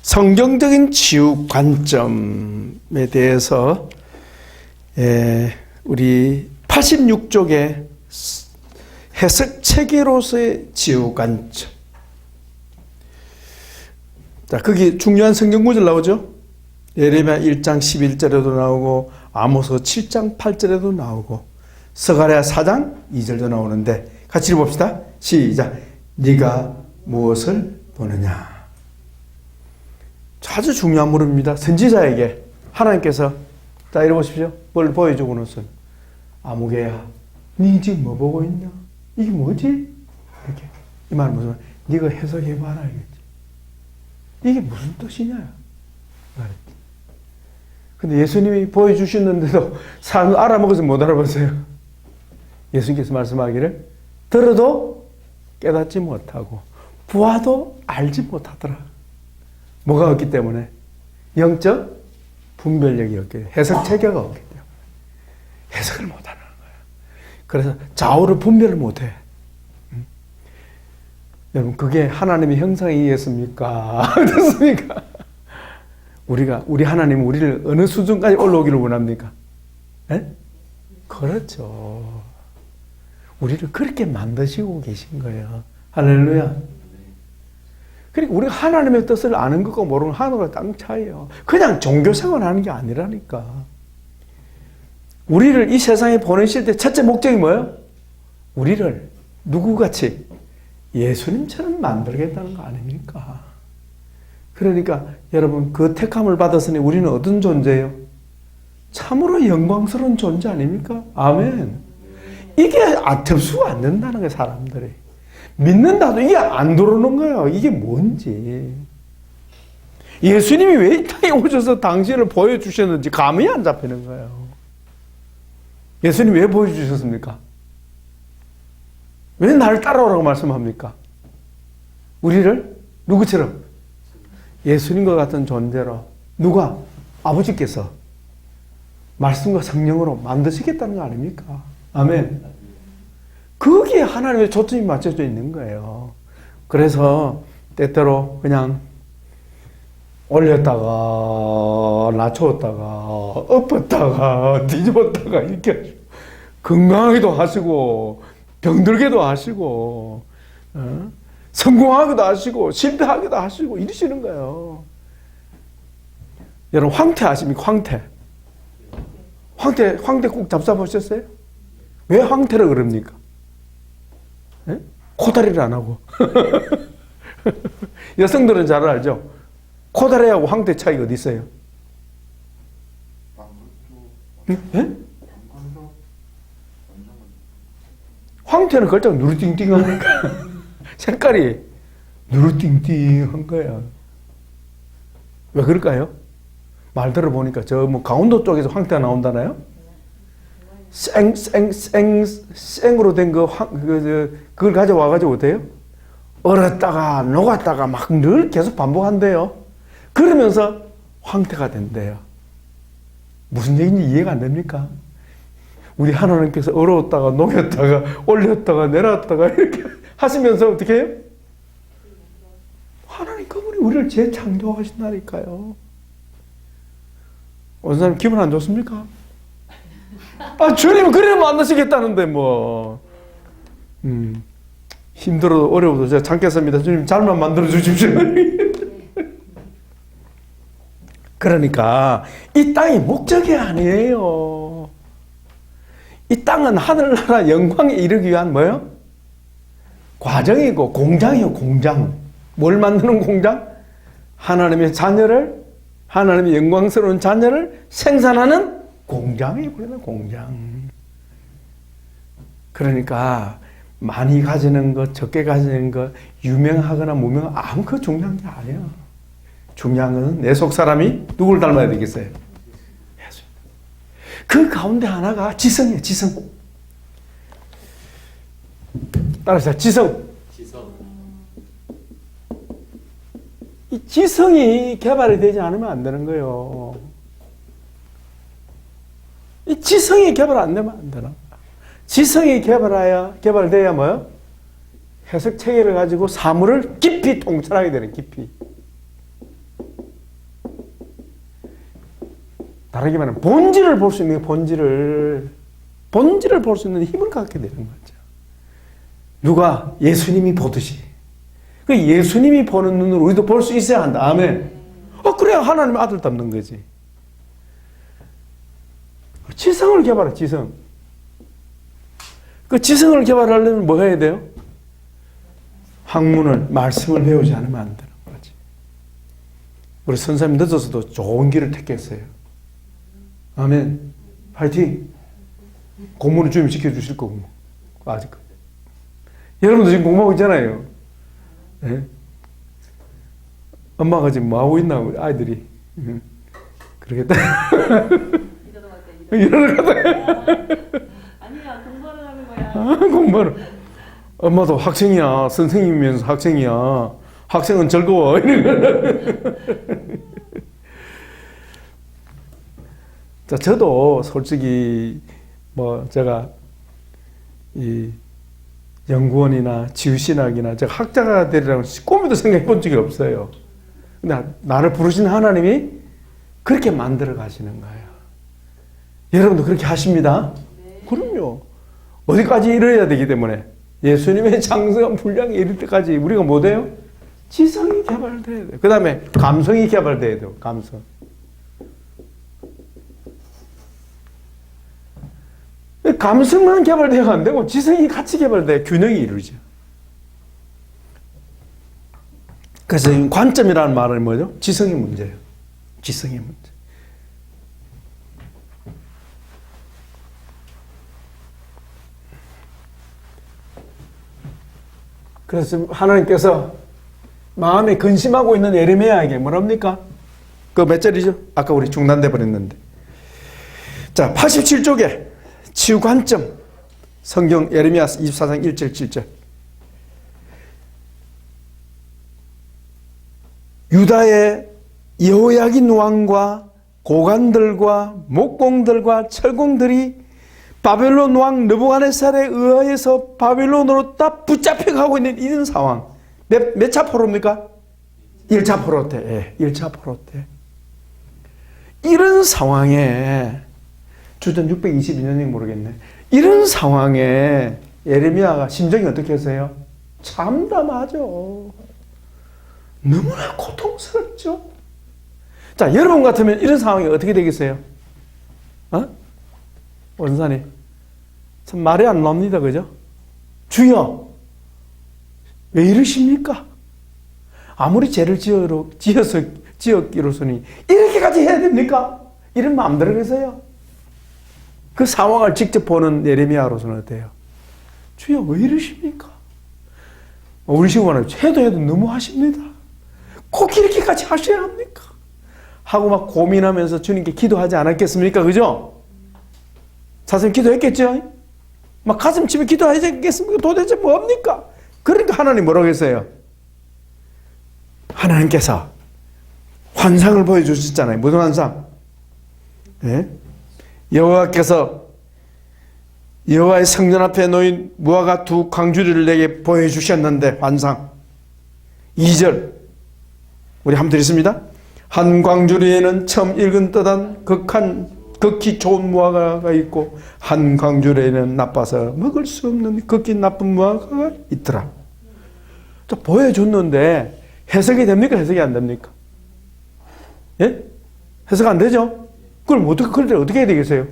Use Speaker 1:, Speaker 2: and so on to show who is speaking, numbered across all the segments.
Speaker 1: 성경적인 치유 관점에 대해서 우리 86쪽의 해석 체계로서의 치유 관점. 자, 거기 중요한 성경 구절 나오죠? 예레미야 1장 11절에도 나오고 아모스 7장 8절에도 나오고 스가랴 4장 2절도 나오는데 같이 읽어봅시다. 시작. 네가 무엇을 보느냐? 아주 중요한 물음입니다. 선지자에게 하나님께서 자 읽어보십시오. 뭘 보여주고는 아무개야 네 지금 뭐 보고 있냐? 이게 뭐지? 이렇게 이 말은 무슨 말? 네가 해석해봐라 알겠지? 이게 무슨 뜻이냐? 말했지. 근데 예수님이 보여주시는데도 사람 알아먹어서 못 알아보세요. 예수님께서 말씀하기를 들어도 깨닫지 못하고 보아도 알지 못하더라. 뭐가 없기 때문에? 영적 분별력이 없기 때문에, 해석 체계가 없기 때문에 해석을 못하는 거예요. 그래서 좌우를 분별을 못해. 여러분 그게 하나님의 형상에 의했습니까? 어떻습니까? 우리 하나님은 우리를 어느 수준까지 올라오기를 원합니까? 에? 그렇죠. 우리를 그렇게 만드시고 계신 거예요. 할렐루야. 그러니까 우리가 하나님의 뜻을 아는 것과 모르는 하늘과 땅 차이예요. 그냥 종교생활 하는 게 아니라니까. 우리를 이 세상에 보내실 때 첫째 목적이 뭐예요? 우리를 누구같이? 예수님처럼 만들겠다는 거 아닙니까? 그러니까 여러분 그 택함을 받았으니 우리는 어떤 존재예요? 참으로 영광스러운 존재 아닙니까? 아멘. 이게 아텝수가 안 된다는 거예요, 사람들이. 믿는다도 이게 안 들어오는 거예요. 이게 뭔지. 예수님이 왜 이 땅에 오셔서 당신을 보여주셨는지 감이 안 잡히는 거예요. 예수님이 왜 보여주셨습니까? 왜 나를 따라오라고 말씀합니까? 우리를 누구처럼? 예수님과 같은 존재로 누가? 아버지께서 말씀과 성령으로 만드시겠다는 거 아닙니까? 아멘. 거기에 하나님의 초점이 맞춰져 있는 거예요. 그래서 때때로 그냥 올렸다가 낮추었다가 엎었다가 뒤집었다가 이렇게 하시고 건강하기도 하시고 병들게도 하시고 성공하기도 하시고 실패하기도 하시고 이러시는 거예요. 여러분 황태 아십니까? 황태 꼭 잡숴보셨어요? 왜 황태를 그럽니까? 네? 코다리를 안 하고. 여성들은 잘 알죠? 코다리하고 황태 차이가 어디 있어요? 네? 황태는 걸작 누르띵띵하니까 색깔이 누르띵띵한 거야. 왜 그럴까요? 말 들어보니까 저 뭐 강원도 쪽에서 황태가 나온다나요? 생으로 된 그걸 가져와가지고 어때요? 얼었다가 녹았다가 막 늘 계속 반복한대요. 그러면서 황태가 된대요. 무슨 얘기인지 이해가 안 됩니까? 우리 하나님께서 얼었다가 녹였다가 올렸다가 내렸다가 이렇게 하시면서 어떻게 해요? 하나님 그분이 우리를 재창조하신다니까요. 어느 사람 기분 안 좋습니까? 주님은 그래 만나시겠다는데 뭐 힘들어도 어려워도 제가 참겠습니다. 주님 잘만 만들어 주십시오. 그러니까 이 땅이 목적이 아니에요. 이 땅은 하늘나라 영광에 이르기 위한 뭐예요? 과정이고 공장이에요. 공장. 뭘 만드는 공장? 하나님의 자녀를, 하나님의 영광스러운 자녀를 생산하는 공장이 우리는 공장. 그러니까 많이 가지는 것, 적게 가지는 것, 유명하거나 무명 아무것도 중요한 게 아니에요. 중요한 것은 내 속 사람이 누구를 닮아야 되겠어요? 예수. 그 가운데 하나가 지성이에요. 지성. 따라서 지성. 이 지성이 개발이 되지 않으면 안 되는 거예요. 이 지성이 개발 안 되면 안 되나? 지성이 개발돼야 뭐요? 해석 체계를 가지고 사물을 깊이 통찰하게 되는, 깊이. 다르게 말하면 본질을 볼 수 있는, 본질을 볼 수 있는 힘을 갖게 되는 거죠. 누가? 예수님이 보듯이. 그 예수님이 보는 눈으로 우리도 볼 수 있어야 한다. 아멘. 그래야 하나님의 아들 닮는 거지. 지성을 개발해, 지성. 그 지성을 개발하려면 뭐 해야 돼요? 학문을, 말씀을 배우지 않으면 안 되는 거지. 우리 선생님 늦어서도 좋은 길을 택했어요. 아멘. 파이팅. 공부는 주님 지켜주실 거고. 아직까지. 여러분도 지금 공부하고 있잖아요. 네? 엄마가 지금 뭐 하고 있나, 아이들이. 그러겠다. 이러러 갔다.
Speaker 2: 아니야, 공부하러 가는 거야.
Speaker 1: 공부하러. 엄마도 학생이야. 선생님이면서 학생이야. 학생은 즐거워. 자, 저도 솔직히 제가 이 연구원이나 지구신학이나 제가 학자가 되리라고 꿈에도 생각해 본 적이 없어요. 근데 나를 부르신 하나님이 그렇게 만들어 가시는 거예요. 여러분도 그렇게 하십니다.
Speaker 2: 네.
Speaker 1: 그럼요. 어디까지 이뤄야 되기 때문에 예수님의 장성한 분량이 이를 때까지 우리가 뭐 돼요? 지성이 개발돼야 돼요. 그 다음에 감성이 개발돼야 돼요. 감성. 감성만 개발되어야 안 되고 지성이 같이 개발돼야 균형이 이루어져. 그래서 관점이라는 말은 뭐죠? 지성의 문제예요. 지성의 문제. 그래서 하나님께서 마음에 근심하고 있는 예레미야에게 뭐랍니까? 그 몇 절이죠? 아까 우리 중단돼 버렸는데. 자, 87쪽에 치유 관점. 성경 예레미야 24장 1절 7절. 유다의 여호야긴 왕과 고관들과 목공들과 철공들이 바벨론 왕 느부갓네살에 의하여서 바벨론으로 다 붙잡혀가고 있는 이런 상황. 몇 차 포로입니까? 1차 포로 때. 예, 1차 포로 때. 이런 상황에 주전 622년인지 모르겠네. 이런 상황에 예레미야가 심정이 어떻게 했어요? 참담하죠. 너무나 고통스럽죠. 자, 여러분 같으면 이런 상황이 어떻게 되겠어요? 원사님, 참 말이 안 나옵니다. 그죠? 주여, 왜 이러십니까? 아무리 죄를 지었기로서니 이렇게까지 해야 됩니까? 이런 마음 들어겠어요? 그 상황을 직접 보는 예레미야로서는 어때요? 주여, 왜 이러십니까? 우리 식구는 해도 너무 하십니다. 꼭 이렇게까지 하셔야 합니까? 하고 막 고민하면서 주님께 기도하지 않았겠습니까? 그죠? 사실 기도했겠죠? 막 가슴 치며 기도하지 않겠습니까? 도대체 뭡니까? 그러니까 하나님 뭐라고 했어요? 하나님께서 환상을 보여주셨잖아요. 무슨 환상? 네? 여호와께서 여호와의 성전 앞에 놓인 무화과 두 광주리를 내게 보여주셨는데 환상 2절 우리 한번 드리겠습니다. 한 광주리에는 처음 익은 뜯은 극히 좋은 무화과가 있고 한 광주리에는 나빠서 먹을 수 없는 극히 나쁜 무화과가 있더라. 자, 보여줬는데 해석이 됩니까? 해석이 안 됩니까? 예? 해석 안 되죠? 그럼 어떻게 해야 되겠어요?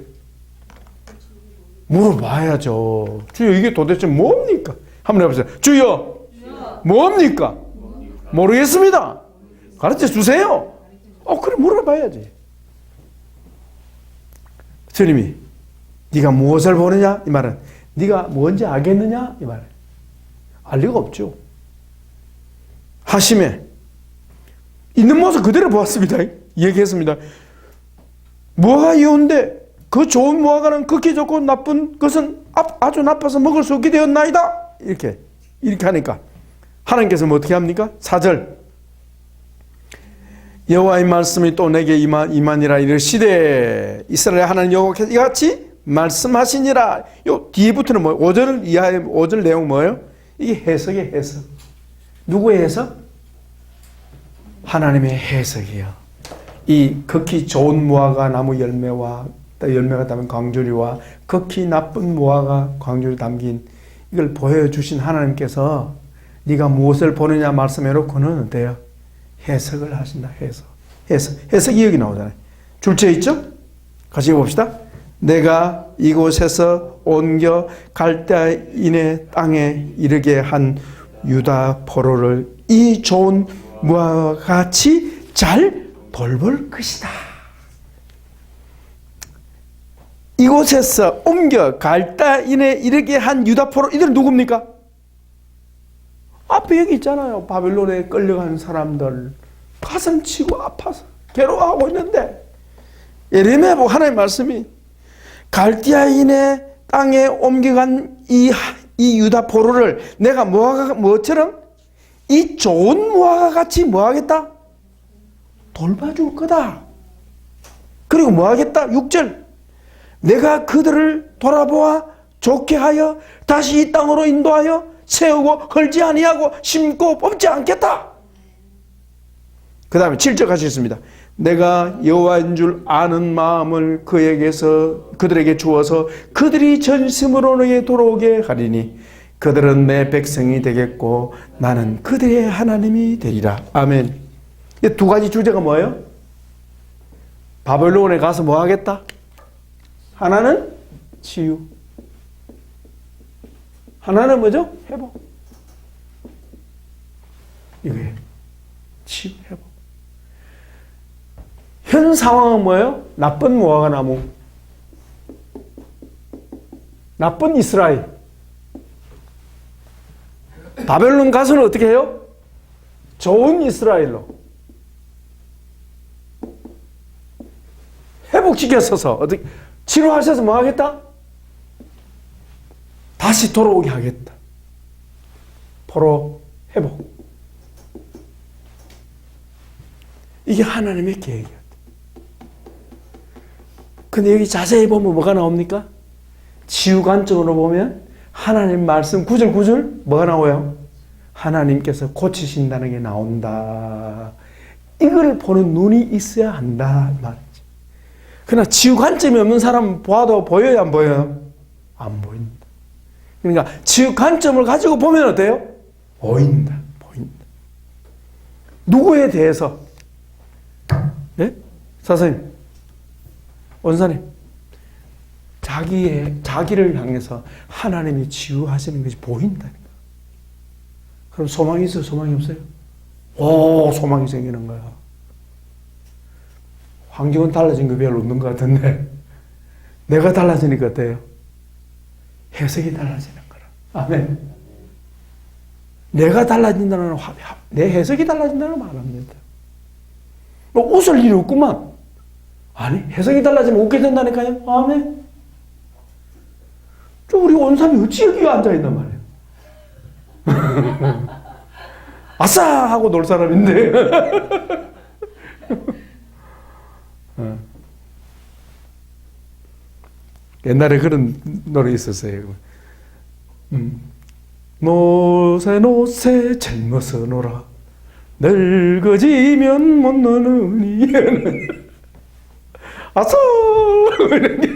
Speaker 1: 물어봐야죠. 주여, 이게 도대체 뭡니까? 한번 해보세요. 주여, 뭡니까? 모르겠습니다. 가르쳐 주세요. 그래 물어봐야지. 주님이 네가 무엇을 보느냐? 이 말은 네가 뭔지 알겠느냐? 이 말은 알 리가 없죠. 하심에 있는 모습 그대로 보았습니다. 얘기했습니다. 무화과 이온데 그 좋은 무화과는 극히 좋고 나쁜 것은 아주 나빠서 먹을 수 없게 되었나이다. 이렇게 하니까 하나님께서 뭐 어떻게 합니까? 4절 여호와의 말씀이 또 내게 임하니라 이르시되 이스라엘 하나님 여호와께서 이같이 말씀하시니라. 요 뒤에부터는 뭐 5절 이하의 5절 내용 뭐예요? 이게 해석이에요, 해석. 누구의 해석? 하나님의 해석이에요. 이 극히 좋은 무화과 나무 열매와 열매가 담은 광주리와 극히 나쁜 무화과 광주리 담긴 이걸 보여주신 하나님께서 네가 무엇을 보느냐 말씀해놓고는 어때요? 해석을 하신다. 해석이 여기 나오잖아요. 줄지어 있죠? 같이 봅시다. 내가 이곳에서 옮겨 갈대인의 땅에 이르게 한 유다 포로를 이 좋은 무화과 같이 잘 돌볼 것이다. 이곳에서 옮겨 갈대인에 이르게 한 유다 포로, 이들은 누굽니까? 앞에 여기 있잖아요. 바벨론에 끌려간 사람들 가슴 치고 아파서 괴로워하고 있는데 예레미야 보고 하나님의 말씀이 갈대인의 땅에 옮겨간 이 유다 포로를 내가 뭐처럼 이 좋은 무화과 같이 뭐하겠다? 돌봐줄 거다. 그리고 뭐하겠다? 6절 내가 그들을 돌아보아 좋게 하여 다시 이 땅으로 인도하여 세우고 헐지 아니하고 심고 뽑지 않겠다. 그 다음에 7절 같이 있습니다. 내가 여호와인 줄 아는 마음을 그들에게 주어서 그들이 전심으로 너에게 돌아오게 하리니 그들은 내 백성이 되겠고 나는 그들의 하나님이 되리라. 아멘. 이 두 가지 주제가 뭐예요? 바벨론에 가서 뭐 하겠다? 하나는 치유, 하나는 뭐죠? 회복. 이거예요. 치유, 회복. 현 상황은 뭐예요? 나쁜 무화과 나무, 나쁜 이스라엘. 바벨론 가서는 어떻게 해요? 좋은 이스라엘로 회복시켜서서 어떻게 치료하셔서 뭐 하겠다? 다시 돌아오게 하겠다. 포로 회복. 이게 하나님의 계획이야. 근데 여기 자세히 보면 뭐가 나옵니까? 치유 관점으로 보면 하나님 말씀 구절 뭐가 나와요? 하나님께서 고치신다는 게 나온다. 이걸 보는 눈이 있어야 한다 말이지. 그러나 치유 관점이 없는 사람은 봐도 보여요, 안 보여요? 안 보인다. 그러니까 치유 관점을 가지고 보면 어때요? 보인다. 누구에 대해서? 네? 사사님, 원사님, 자기를 향해서 하나님이 치유하시는 것이 보인다니까. 그럼 소망이 있어요? 소망이 없어요? 오, 소망이 생기는 거야. 환경은 달라진 거 별로 없는 것 같은데 내가 달라지니까 어때요? 해석이 달라지는 거라. 아멘. 내가 달라진다는 내 해석이 달라진다는 말 합니다. 웃을 일이 없구만. 아니, 해석이 달라지면 웃게 된다니까요. 아멘. 우리 원삼이 어찌 여기 앉아있단 말이에요. 아싸! 하고 놀 사람인데. 옛날에 그런 노래 있었어요. 노새 젊어서 놀아 늙어지면 못 노느니. 아싸! 이런 게.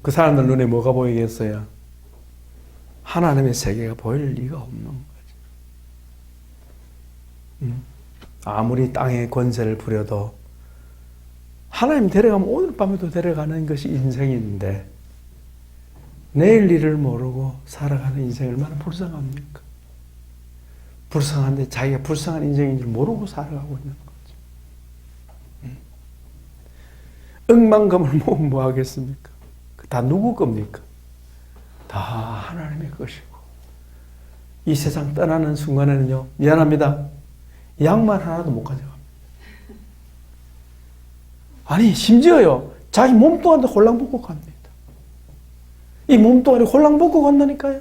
Speaker 1: 그 사람들 눈에 뭐가 보이겠어요? 하나님의 세계가 보일 리가 없는 거지. 아무리 땅의 권세를 부려도 하나님 데려가면 오늘 밤에도 데려가는 것이 인생인데 내일 일을 모르고 살아가는 인생이 얼마나 불쌍합니까? 불쌍한데 자기가 불쌍한 인생인 줄 모르고 살아가고 있는 거죠. 억만금을 모으면 뭐 하겠습니까? 다 누구 겁니까? 다 하나님의 것이고 이 세상 떠나는 순간에는요, 미안합니다, 양말 하나도 못 가져갑니다. 아니, 심지어요, 자기 몸뚱아리도 홀랑 벗고 갑니다. 이 몸뚱아리 홀랑 벗고 간다니까요.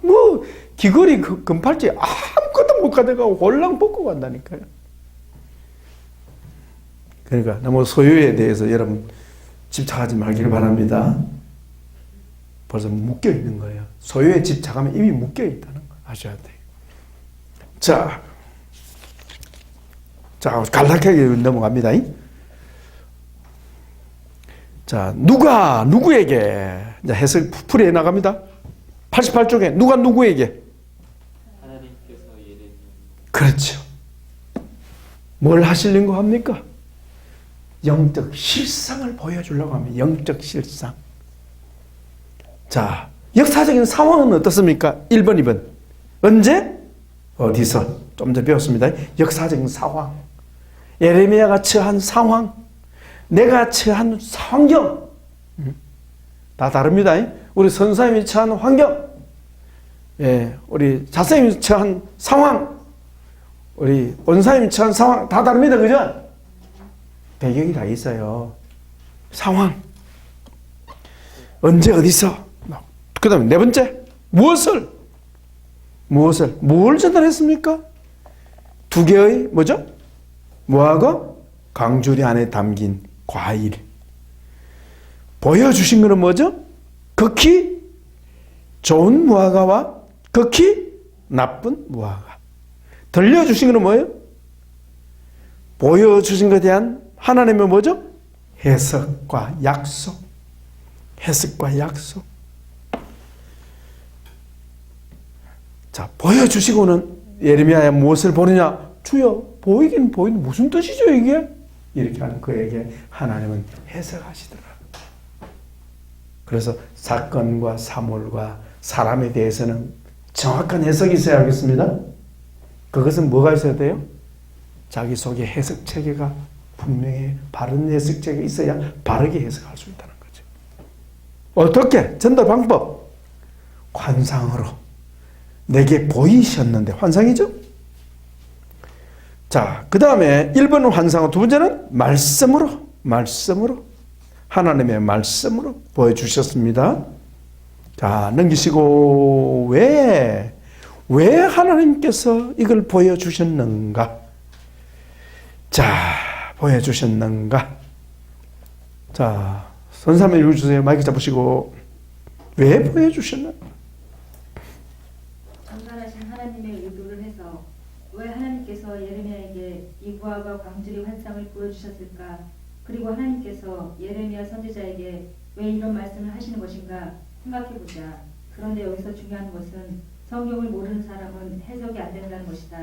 Speaker 1: 뭐 귀걸이 금팔찌 아무것도 못 가져가고 홀랑 벗고 간다니까요. 그러니까 너무 소유에 대해서 여러분 집착하지 말기를 바랍니다. 벌써 묶여 있는 거예요. 소유에 집착하면 이미 묶여 있다는 거 아셔야 돼요. 자, 간략하게 넘어갑니다. 자, 누가 누구에게, 이제 해석 풀이해 나갑니다. 88쪽에 누가 누구에게?
Speaker 3: 하나님께서 예레미야.
Speaker 1: 그렇죠. 뭘 하시려고 합니까? 영적 실상을 보여주려고 합니다. 영적 실상. 자, 역사적인 상황은 어떻습니까? 1번, 2번. 언제? 어디서? 좀 전에 배웠습니다. 역사적인 상황. 예레미야가 처한 상황. 내가 처한 환경. 다 다릅니다. 우리 선사님이 처한 환경. 예, 우리 자선님이 처한 상황. 우리 원사님이 처한 상황. 다 다릅니다. 그죠? 배경이 다 있어요. 상황. 언제 어디서. 그 다음에 네 번째. 뭘 전달했습니까? 두 개의 뭐죠? 무화과 강주리 안에 담긴 과일. 보여주신 것은 뭐죠? 극히 좋은 무화과와 극히 나쁜 무화과. 들려주신 것은 뭐예요? 보여주신 것에 대한 하나님의 뭐죠? 해석과 약속. 해석과 약속. 자, 보여주시고는 예레미야야 무엇을 보느냐? 주여, 보이긴 보이는 무슨 뜻이죠, 이게? 이렇게 하는 그에게 하나님은 해석하시더라. 그래서 사건과 사물과 사람에 대해서는 정확한 해석이 있어야 하겠습니다. 그것은 뭐가 있어야 돼요? 자기 속에 해석 체계가 분명히 바른 해석 체계가 있어야 바르게 해석할 수 있다는 거죠. 어떻게? 전달 방법. 환상으로. 내게 보이셨는데, 환상이죠? 자, 그 다음에 1번은 환상으로, 두 번째는 말씀으로. 하나님의 말씀으로 보여주셨습니다. 자, 넘기시고, 왜 하나님께서 이걸 보여주셨는가? 자, 보여주셨는가? 자, 선사님 읽어주세요. 마이크 잡으시고. 왜 보여주셨는가?
Speaker 2: 전달하신 하나님의 의도를 해서 왜 하나님께서 예레미야에게 이 무화과 광주리 환상을 보여주셨을까? 그리고 하나님께서 예레미야 선지자에게 왜 이런 말씀을 하시는 것인가 생각해보자. 그런데 여기서 중요한 것은 성경을 모르는 사람은 해석이 안 된다는 것이다.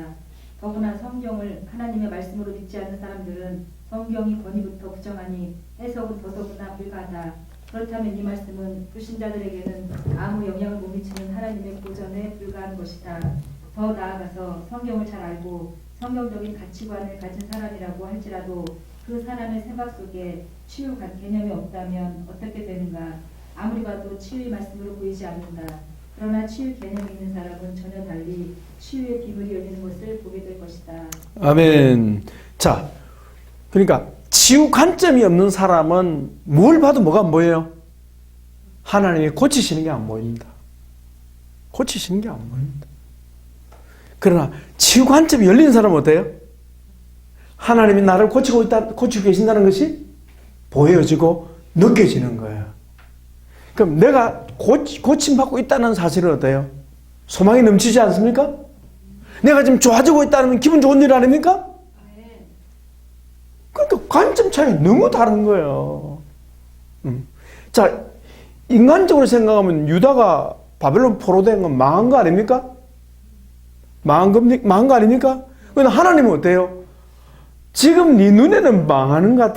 Speaker 2: 더구나 성경을 하나님의 말씀으로 믿지 않는 사람들은 성경이 권위부터 부정하니 해석은 더더구나 불가하다. 그렇다면 이 말씀은 불신자들에게는 아무 영향을 못 미치는 하나님의 보전에 불과한 것이다. 더 나아가서 성경을 잘 알고 성경적인 가치관을 가진 사람이라고 할지라도 그 사람의 생각 속에 치유 개념이 없다면 어떻게 되는가? 아무리 봐도 치유의 말씀으로 보이지 않는다. 그러나 치유 개념이 있는 사람은 전혀 달리 치유의 비밀이 열리는 것을 보게 될 것이다.
Speaker 1: 아멘. 자, 그러니까 치유 관점이 없는 사람은 뭘 봐도 뭐가 안 보여요? 하나님이 고치시는 게 안 보입니다. 고치시는 게 안 보입니다. 그러나 치유 관점이 열린 사람은 어때요? 하나님이 나를 고치고 계신다는 것이 보여지고 느껴지는 거예요. 그럼 내가 고침받고 있다는 사실은 어때요? 소망이 넘치지 않습니까? 내가 지금 좋아지고 있다는 기분 좋은 일 아닙니까? 그러니까 관점 차이 너무 다른 거예요. 자, 인간적으로 생각하면 유다가 바벨론 포로된 건 망한 거 아닙니까? 망한 거 아닙니까? 그런데 하나님은 어때요? 지금 네 눈에는 망하는 것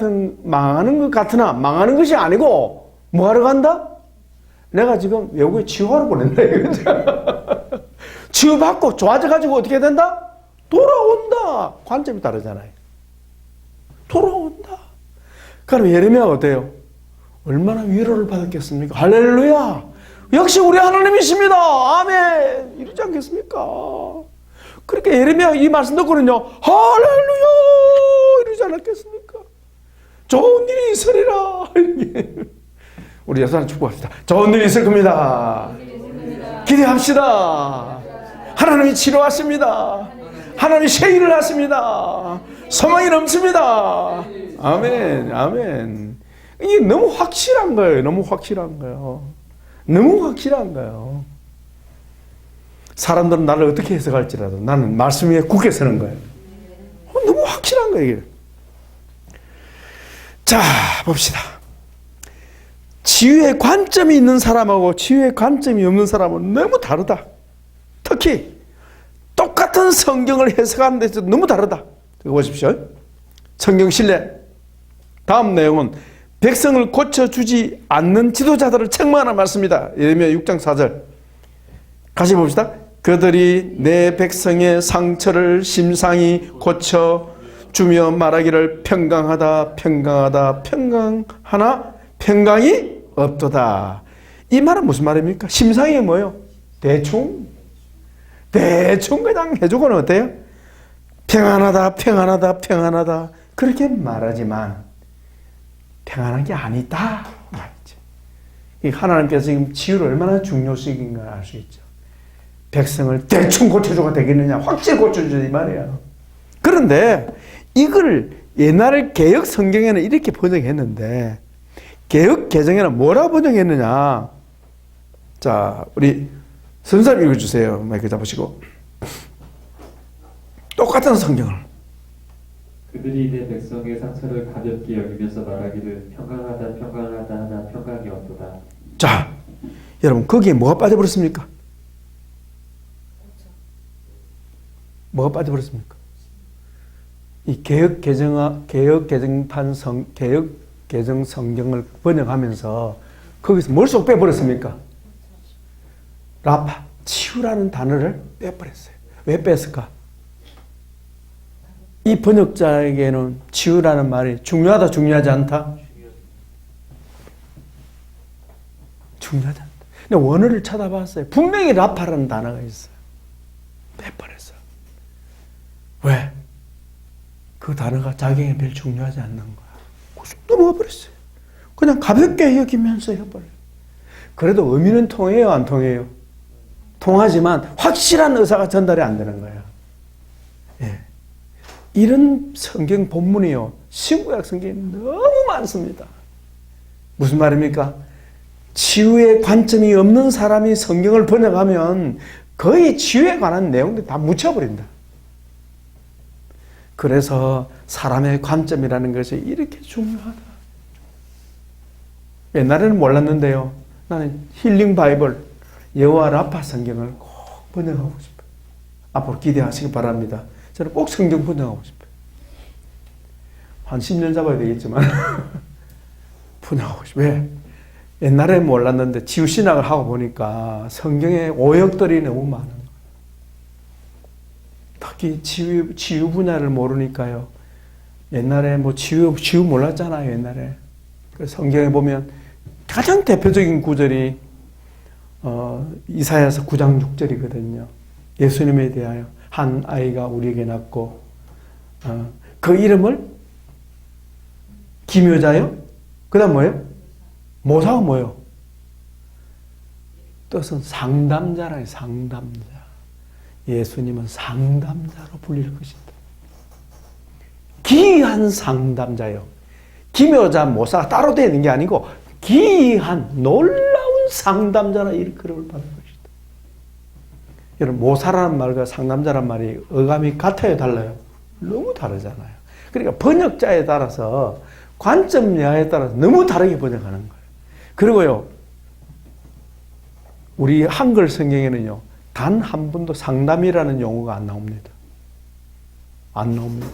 Speaker 1: 같으나 망하는 것이 아니고 뭐 하러 간다? 내가 지금 외국에 치유하러 보낸다 이거죠. 치유받고 좋아져가지고 어떻게 된다? 돌아온다. 관점이 다르잖아요. 돌아온다. 그럼 예레미야가 어때요? 얼마나 위로를 받았겠습니까? 할렐루야. 역시 우리 하나님이십니다. 아멘. 이러지 않겠습니까? 그렇게 예레미야 이 말씀 듣고는요, 할렐루야. 이러지 않았겠습니까? 좋은 일이 있으리라. 우리 예수님 축복합시다. 좋은 일이 있을 겁니다. 기대합시다. 하나님이 치료하십니다. 하나님이 쉐이를 하십니다. 소망이 넘칩니다. 아멘, 아멘. 이게 너무 확실한 거예요. 너무 확실한 거예요. 너무 확실한 거예요. 사람들은 나를 어떻게 해석할지라도 나는 말씀 위에 굳게 서는 거예요. 너무 확실한 거예요, 이게. 자, 봅시다. 치유의 관점이 있는 사람하고 치유의 관점이 없는 사람은 너무 다르다. 특히 똑같은 성경을 해석하는 데서 너무 다르다. 이거 보십시오. 성경 신뢰. 다음 내용은 백성을 고쳐주지 않는 지도자들을 책망하는 말씀입니다. 예레미야 6장 4절. 같이 봅시다. 그들이 내 백성의 상처를 심상히 고쳐주며 말하기를 평강하다 평강하다 평강하나 평강이 없도다. 이 말은 무슨 말입니까? 심상이 뭐예요? 대충 그냥 해주고는 어때요? 평안하다 평안하다 평안하다 그렇게 말하지만 평안한 게 아니다 말이죠. 이 하나님께서 지금 치유를 얼마나 중요시긴가 알 수 있죠. 백성을 대충 고쳐줘가 되겠느냐, 확실히 고쳐주지 말이에요. 그런데 이걸 옛날 개혁 성경에는 이렇게 번역했는데 개혁 개정에는 뭐라고 번역했느냐? 자, 우리 선생님 읽어주세요. 마이크 잡으시고. 똑같은 성경을.
Speaker 3: 그들이 내 백성의 상처를 가볍게 여기면서 말하기를 평강하다 평강하다 하나 평강이 없도다.
Speaker 1: 자, 여러분 거기에 뭐가 빠져버렸습니까? 뭐가 빠져버렸습니까? 이 개혁 개정 성경을 번역하면서 거기서 뭘 쏙 빼버렸습니까? 라파, 치유라는 단어를 빼버렸어요. 왜 뺐을까? 이 번역자에게는 치유라는 말이 중요하다, 중요하지 않다? 중요하지 않다. 근데 원어를 찾아봤어요. 분명히 라파라는 단어가 있어요. 빼버렸어요. 왜? 그 단어가 자기에게 별 중요하지 않는 거야. 넘어가 버렸어요. 그냥 가볍게 여기면서 해버려요. 그래도 의미는 통해요, 안 통해요? 통하지만 확실한 의사가 전달이 안 되는 거예요. 예. 이런 성경 본문이요, 신구약 성경에 너무 많습니다. 무슨 말입니까? 치유의 관점이 없는 사람이 성경을 번역하면 거의 치유에 관한 내용들이 다 묻혀버린다. 그래서 사람의 관점이라는 것이 이렇게 중요하다. 옛날에는 몰랐는데요. 나는 힐링 바이블, 여호와 라파 성경을 꼭 번역하고 싶어요. 앞으로 기대하시기 바랍니다. 저는 꼭 성경 번역하고 싶어요. 한 10년 잡아야 되겠지만 번역하고 싶어요. 왜? 옛날에 몰랐는데 치유신학을 하고 보니까 성경에 오역들이 너무 많은 거예요. 특히 치유 분야를 모르니까요. 옛날에 뭐 치유 몰랐잖아요, 옛날에. 그래서 성경에 보면 가장 대표적인 구절이 이사야서 9장 6절이거든요. 예수님에 대하여 한 아이가 우리에게 낳고 그 이름을 기묘자요? 그 다음 뭐예요? 모사가 뭐예요? 뜻은 상담자라요, 상담자. 예수님은 상담자로 불릴 것이다. 기이한 상담자요. 기묘자, 모사가 따로 되는 게 아니고 기이한 놀라운 상담자라 일컬음을 받은 것이다. 여러분, 모사라는 말과 상담자라는 말이 어감이 같아요, 달라요? 너무 다르잖아요. 그러니까 번역자에 따라서 관점야에 따라서 너무 다르게 번역하는 거예요. 그리고요, 우리 한글 성경에는요, 단 한 번도 상담이라는 용어가 안 나옵니다. 안 나옵니다.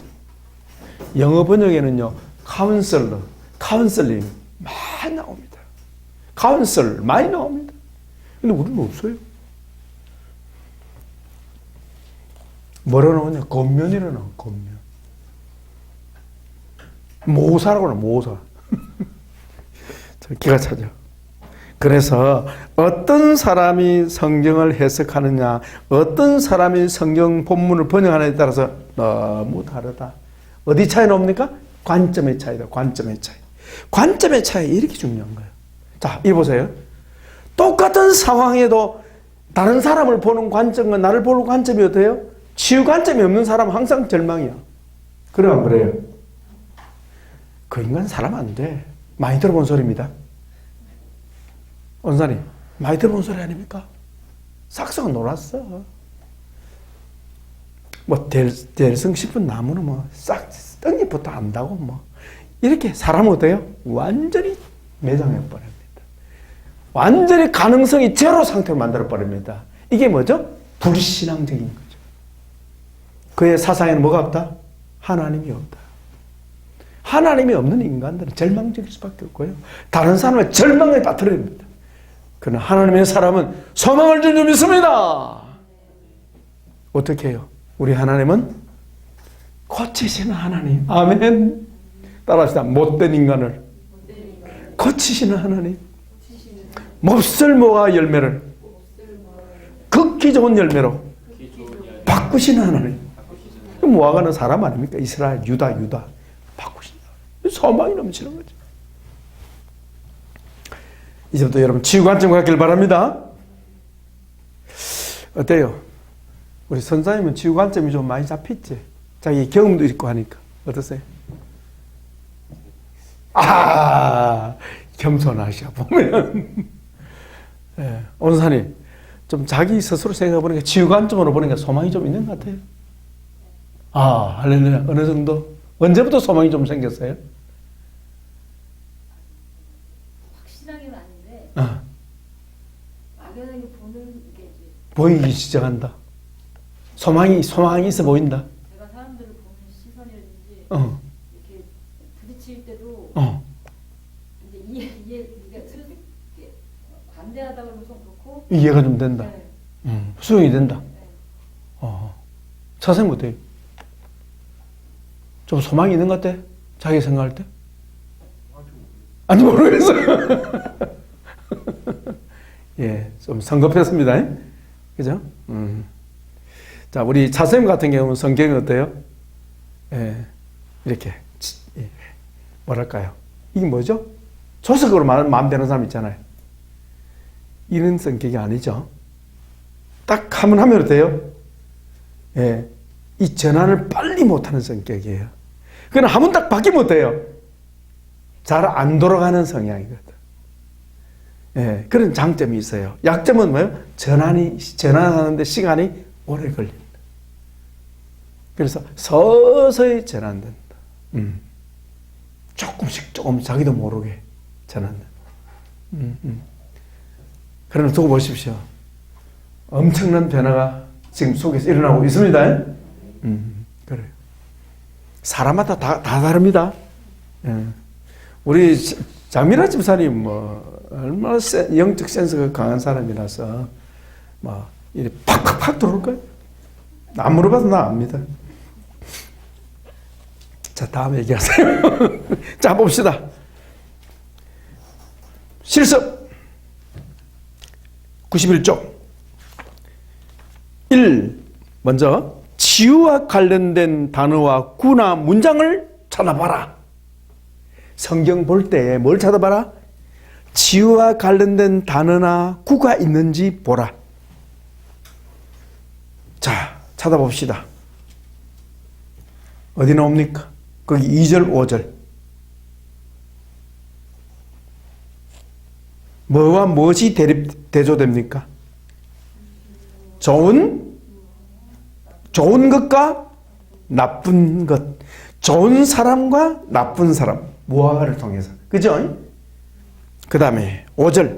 Speaker 1: 영어 번역에는요, 카운슬러, 카운슬링 많이 나옵니다. 카운슬 많이 나옵니다. 근데 우리는 없어요. 뭐라 나오냐? 겉면이라 나와, 겉면. 모사라고 나와, 모사. 기가 차죠. 그래서 어떤 사람이 성경을 해석하느냐, 어떤 사람이 성경 본문을 번역하느냐에 따라서 너무 다르다. 어디 차이 나옵니까? 관점의 차이다. 관점의 차이. 관점의 차이 이렇게 중요한 거예요. 자, 이 보세요. 똑같은 상황에도 다른 사람을 보는 관점과 나를 보는 관점이 어때요? 치유 관점이 없는 사람은 항상 절망이야. 그래요, 안 그래요? 그 인간 살아면 안 돼. 많이 들어본 소리입니다. 원사님, 많이 들어본 소리 아닙니까? 싹싹 놀았어. 뭐 대성 싶은 나무는 뭐 싹 떡잎부터 한다고 뭐 이렇게 사람은 어때요? 완전히 매장해 버립니다. 완전히 가능성이 제로 상태로 만들어 버립니다. 이게 뭐죠? 불신앙적인 거죠. 그의 사상에는 뭐가 없다? 하나님이 없다. 하나님이 없는 인간들은 절망적일 수밖에 없고요. 다른 사람을 절망에 빠뜨립니다. 그러나 하나님의 사람은 소망을 줄 줄 믿습니다. 어떻게 해요? 우리 하나님은 고치시는 하나님. 아멘. 따라합시다. 못된 인간을 고치시는 하나님. 몹쓸 모아 열매를 극히 좋은 열매로 바꾸시는 하나님. 모아가는 사람 아닙니까? 이스라엘, 유다 바꾸신다. 소망이 넘치는 거죠. 이제부터 여러분 치유관점 갖길 바랍니다. 어때요? 우리 선사님은 치유관점이 좀 많이 잡혔지? 자기 경험도 있고 하니까 어떠세요? 겸손하셔 보면. 예, 원사님 좀 자기 스스로 생각해 보니까 치유관점으로 보니까 소망이 좀 있는 것 같아요. 할렐루야. 어느 정도? 언제부터 소망이 좀 생겼어요?
Speaker 2: 확실하게는 아닌데
Speaker 1: 어.
Speaker 2: 막연하게 보는 게 이제
Speaker 1: 보이기 시작한다. 소망이 있어 보인다.
Speaker 2: 제가 사람들을 보는 시선이라든지 이렇게 부딪힐 때도 이제 이게 관대하다 그러면 좀 그렇고
Speaker 1: 이해가 좀 된다.
Speaker 2: 네.
Speaker 1: 수용이 된다.
Speaker 2: 네.
Speaker 1: 자세히 못해요. 좀 소망이 있는 것 같아? 자기 생각할 때? 아니, 모르겠어요. 예, 좀 성급했습니다. 그죠? 자, 우리 차쌤 같은 경우는 성격이 어때요? 예, 이렇게, 뭐랄까요? 이게 뭐죠? 조석으로 마음 되는 사람 있잖아요. 이런 성격이 아니죠. 딱 하면 어때요? 예, 이 전환을 빨리 못하는 성격이에요. 그러나 하면 딱 바뀌면 어때요? 잘 안 돌아가는 성향이거든. 예, 그런 장점이 있어요. 약점은 뭐예요? 전환하는데 시간이 오래 걸린다. 그래서 서서히 전환된다. 조금 자기도 모르게 전환된다. 그러나 두고 보십시오. 엄청난 변화가 지금 속에서 일어나고 있습니다. 그래요. 사람마다 다 다릅니다. 예. 우리 장미라 집사님 얼마나 영적 센스가 강한 사람이라서 이렇게 팍팍팍 들어올 거예요. 안 물어봐도 나 압니다. 자, 다음 얘기하세요. 자, 봅시다. 실습 91쪽 1. 먼저 치유와 관련된 단어와 구나 문장을 찾아봐라. 성경 볼 때 뭘 찾아봐라? 치유와 관련된 단어나 구가 있는지 보라. 자, 찾아봅시다. 어디 나옵니까? 거기 2절, 5절. 뭐와 무엇이 대조됩니까? 좋은 것과 나쁜 것. 좋은 사람과 나쁜 사람. 무화과를 통해서. 그죠? 그 다음에 5절.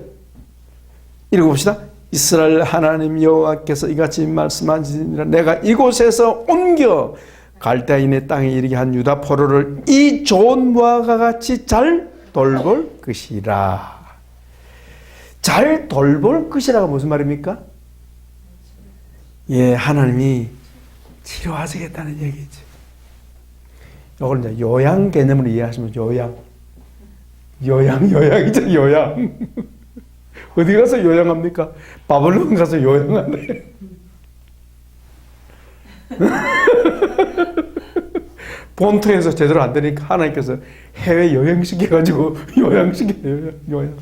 Speaker 1: 읽어봅시다. 이스라엘 하나님 여호와께서 이같이 말씀하시니라. 내가 이곳에서 옮겨 갈대아인의 땅에 이르게 한 유다 포로를 이 좋은 무화과 같이 잘 돌볼 것이라. 잘 돌볼 것이라가 무슨 말입니까? 예, 하나님이 치료하시겠다는 얘기죠. 이걸 이제 요양 개념으로 이해하시면 요양이죠, 요양. 어디 가서 요양합니까? 바벨론 가서 요양하네. 본토에서 제대로 안 되니까 하나님께서 해외 여행시켜가지고 요양시켜요, 요양.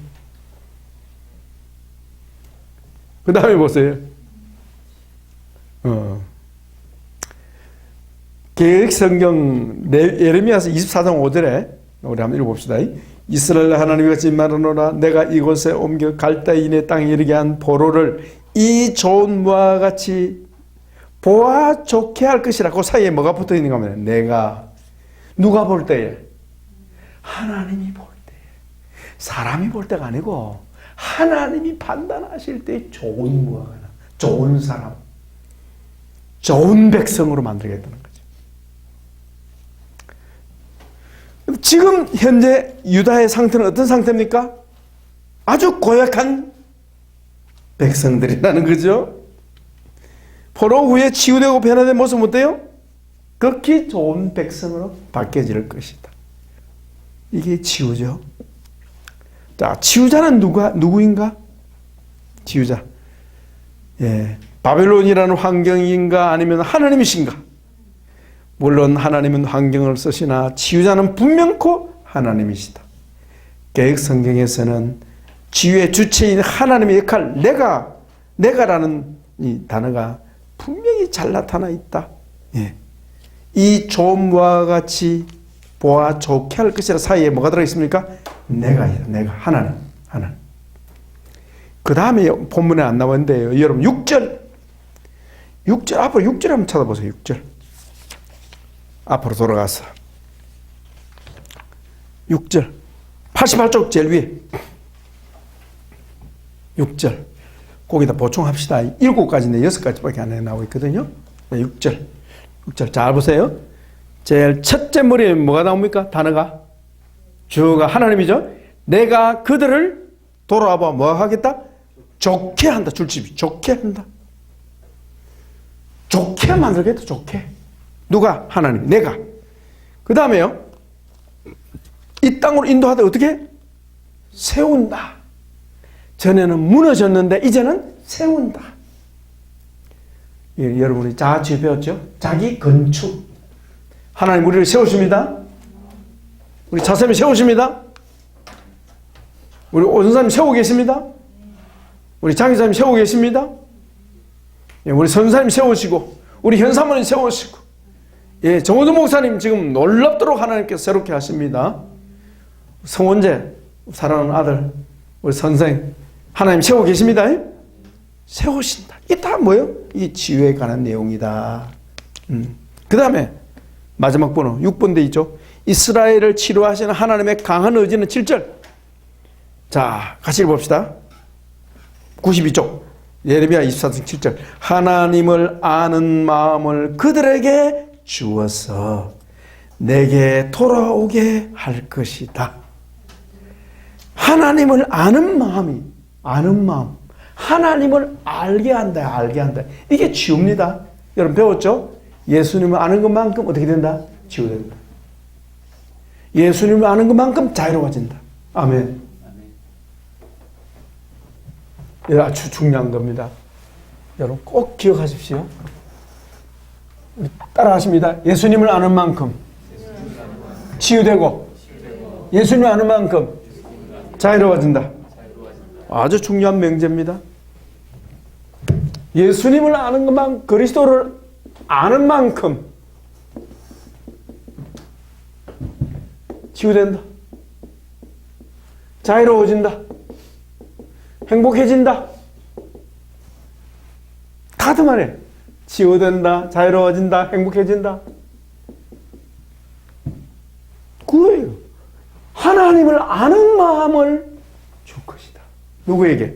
Speaker 1: 그 다음에 보세요. 계획성경 예레미야서 24장 5절에 우리 한번 읽어봅시다. 이스라엘 하나님이 같이 말하노라. 내가 이곳에 옮겨 갈대인의 땅에 이르게 한 포로를 이 좋은 무화과 같이 보아 좋게 할 것이라. 그 사이에 뭐가 붙어 있는가 하면 내가 누가 볼 때에 하나님이 볼 때에 사람이 볼 때가 아니고 하나님이 판단하실 때 좋은 무화과나 좋은 사람 좋은 백성으로 만들겠다는 거죠. 지금 현재 유다의 상태는 어떤 상태입니까? 아주 고약한 백성들이라는 거죠. 포로 후에 치유되고 변화된 모습은 어때요? 극히 좋은 백성으로 바뀌어질 것이다. 이게 치유죠. 자, 치유자는 누구인가? 치유자. 예. 바벨론이라는 환경인가 아니면 하나님이신가? 물론 하나님은 환경을 쓰시나 치유자는 분명코 하나님이시다. 개혁 성경에서는 치유의 주체인 하나님의 역할, 내가라는 이 단어가 분명히 잘 나타나 있다. 예. 이 좋은 무화과 같이 보아 좋게 할 것이라 사이에 뭐가 들어있습니까? 내가 하나님. 그 다음에 본문에 안 나왔는데요. 여러분 6절 앞으로 6절 한번 찾아보세요. 6절 앞으로 돌아가서 6절 88쪽 제일 위에 6절 거기다 보충합시다. 7가지인데 6가지밖에 안 나오고 있거든요. 6절 잘 보세요. 제일 첫째 머리에 뭐가 나옵니까? 단어가 주어가 하나님이죠. 내가 그들을 돌아와 뭐 하겠다? 좋게 한다. 줄집이 좋게 한다. 좋게 만들겠다. 좋게. 누가? 하나님. 내가. 그 다음에요. 이 땅으로 인도하다 어떻게? 세운다. 전에는 무너졌는데 이제는 세운다. 예, 여러분이 자아치유 배웠죠? 자기 건축. 하나님 우리를 세우십니다. 우리 차쌤이 세우십니다. 우리 오선사님 세우고 계십니다. 우리 장기사님 세우고 계십니다. 예, 우리 선사님 세우시고 우리 현사모님 세우시고 예, 정호도 목사님 지금 놀랍도록 하나님께서 새롭게 하십니다. 성원재 사랑하는 아들 우리 선생 하나님 세우고 계십니다. 세우신다. 이게 다 뭐예요? 이 치유에 관한 내용이다. 그 다음에 마지막 번호 6번 돼 있죠. 이스라엘을 치료하시는 하나님의 강한 의지는 7절. 자, 같이 읽어봅시다. 92쪽 예레미야 24장 7절. 하나님을 아는 마음을 그들에게 주어서 내게 돌아오게 할 것이다. 하나님을 아는 마음. 하나님을 알게 한다. 이게 치유입니다. 여러분 배웠죠? 예수님을 아는 것만큼 어떻게 된다? 치유된다. 예수님을 아는 것만큼 자유로워진다. 아멘. 이거 아주 중요한 겁니다. 여러분 꼭 기억하십시오. 따라하십니다. 예수님을 아는 만큼 치유되고 예수님을 아는 만큼 자유로워진다. 아주 중요한 명제입니다. 예수님을 아는 것만 그리스도를 아는 만큼 치유된다. 자유로워진다. 행복해진다. 다들 말해. 치유된다. 자유로워진다. 행복해진다. 그거예요. 하나님을 아는 마음을 줄 것이다. 누구에게?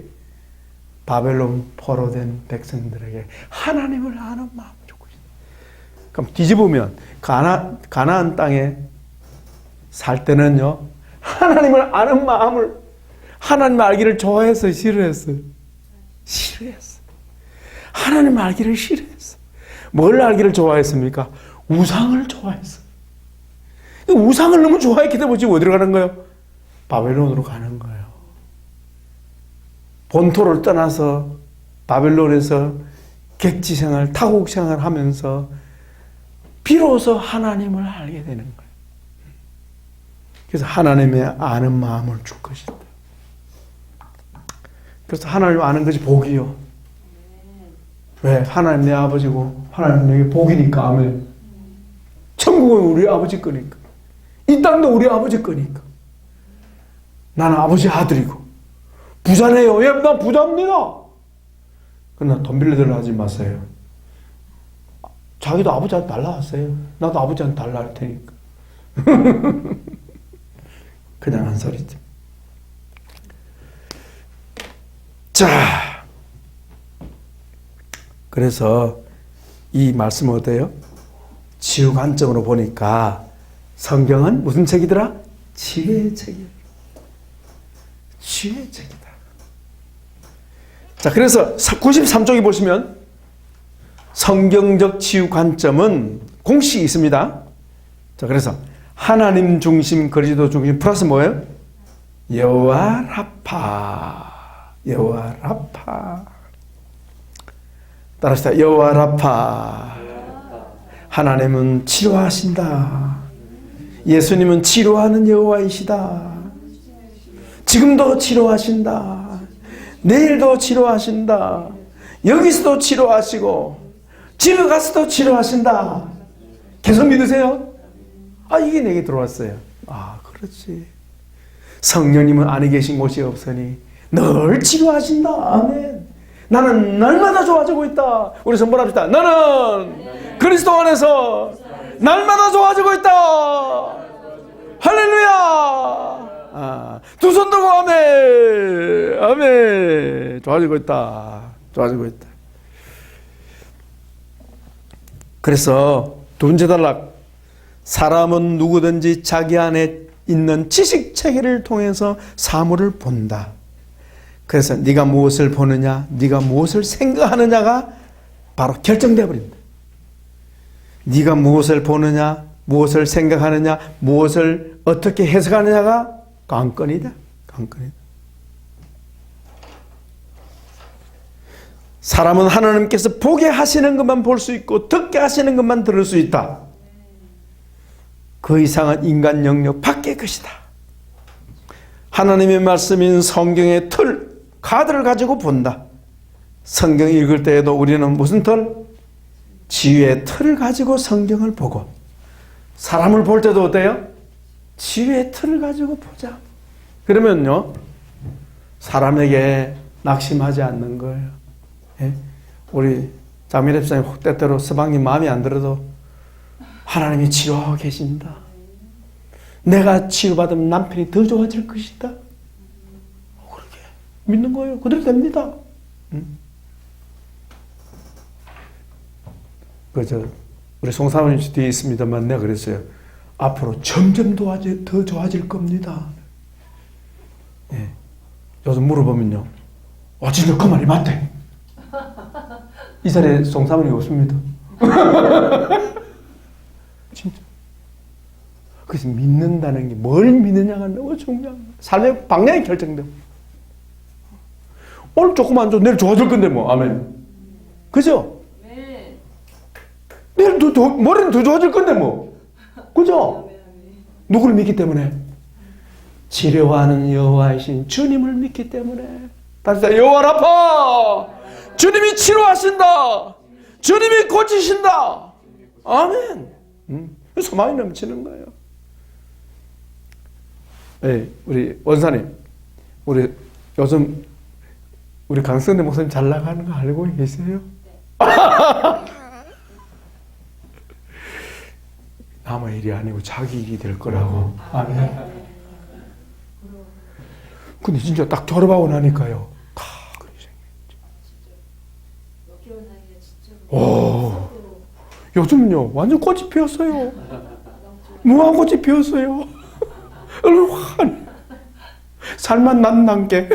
Speaker 1: 바벨론 포로된 백성들에게 하나님을 아는 마음을 줄 것이다. 그럼 뒤집으면 가나안 땅에 살 때는요. 하나님을 아는 마음을 하나님 알기를 좋아해서 싫어했어요. 하나님 알기를 싫어했어. 뭘 알기를 좋아했습니까? 우상을 좋아했어. 우상을 너무 좋아했기 때문에 지금 어디로 가는 거예요? 바벨론으로 가는 거예요. 본토를 떠나서 바벨론에서 객지생활, 타국생활 하면서 비로소 하나님을 알게 되는 거예요. 그래서 하나님의 아는 마음을 줄 것이다. 그래서 하나님을 아는 것이 복이요. 왜? 하나님 내 아버지고 하나님 내게 복이니까. 아멘. 천국은 우리 아버지 거니까. 이 땅도 우리 아버지 거니까. 나는 아버지 아들이고 부자네요. 예, 나 부자입니다. 그러나 돈 빌려달라 하지 마세요. 자기도 아버지한테 달라 하세요. 나도 아버지한테 달라 할 테니까. 그냥 한 소리죠. 자, 그래서 이 말씀은 어때요? 치유 관점으로 보니까 성경은 무슨 책이더라? 치유의 책이에요. 치유의 책이다. 자, 그래서 93쪽에 보시면 성경적 치유 관점은 공식이 있습니다. 자, 그래서 하나님 중심, 그리스도 중심 플러스 뭐예요? 여호와 라파. 여호와 라파. 따라합시다. 여호와 라파. 하나님은 치료하신다. 예수님은 치료하는 여호와이시다. 지금도 치료하신다. 내일도 치료하신다. 여기서도 치료하시고 집에 가서도 치료하신다. 계속 믿으세요? 아, 이게 내게 들어왔어요. 아, 그렇지. 성령님은 안에 계신 곳이 없으니 늘 치료하신다. 아멘. 나는 날마다 좋아지고 있다. 우리 선포합시다. 나는 그리스도 안에서 날마다 좋아지고 있다. 할렐루야. 아, 두 손 들고 아멘. 아멘. 좋아지고 있다. 좋아지고 있다. 그래서 두 번째 단락. 사람은 누구든지 자기 안에 있는 지식 체계를 통해서 사물을 본다. 그래서 네가 무엇을 보느냐, 네가 무엇을 생각하느냐가 바로 결정되어 버린다. 네가 무엇을 보느냐, 무엇을 생각하느냐, 무엇을 어떻게 해석하느냐가 관건이다. 관건이다. 사람은 하나님께서 보게 하시는 것만 볼 수 있고 듣게 하시는 것만 들을 수 있다. 그 이상은 인간 영역 밖의 것이다. 하나님의 말씀인 성경의 틀, 카드를 가지고 본다. 성경 읽을 때에도 우리는 무슨 틀? 지혜의 틀을 가지고 성경을 보고, 사람을 볼 때도 어때요? 지혜의 틀을 가지고 보자. 그러면요, 사람에게 낙심하지 않는 거예요. 예? 우리 장미래 집사님 때때로 서방님 마음에 안 들어도 하나님이 치료하고 계신다. 내가 치유받으면 남편이 더 좋아질 것이다. 그렇게 믿는 거예요. 그대로 됩니다. 우리 송사모님 뒤에 있습니다만 내가 그랬어요. 앞으로 점점 더 좋아질 겁니다. 예. 요즘 물어보면요. 진짜 그 말이 맞대. 이 자리에 송사모님이 없습니다. 진짜. 그래서 믿는다는 게 뭘 믿느냐가 너무 중요한 거야. 삶의 방향이 결정되고. 오늘 조금 안 좋아. 내일 좋아질 건데 뭐. 아멘. 그죠? 네. 내일 모레는 더 좋아질 건데 뭐. 그죠? 누구를 믿기 때문에? 치료하는 여호와이신 주님을 믿기 때문에. 다시 여호와 라파. 주님이 치료하신다. 주님이 고치신다. 아멘. 소망이 넘치는 거예요. 네, 우리 원사님, 우리 요즘 우리 강성대 목사님 잘 나가는 거 알고 계세요? 네. 남의 일이 아니고 자기 일이 될 거라고. 아멘. 근데 진짜 딱 졸업하고 나니까요. 다 그렇게 생겼죠. 오, 요즘은요 완전 꽃이 피었어요. 무한 꽃이 피었어요. 얼른 살만 난 게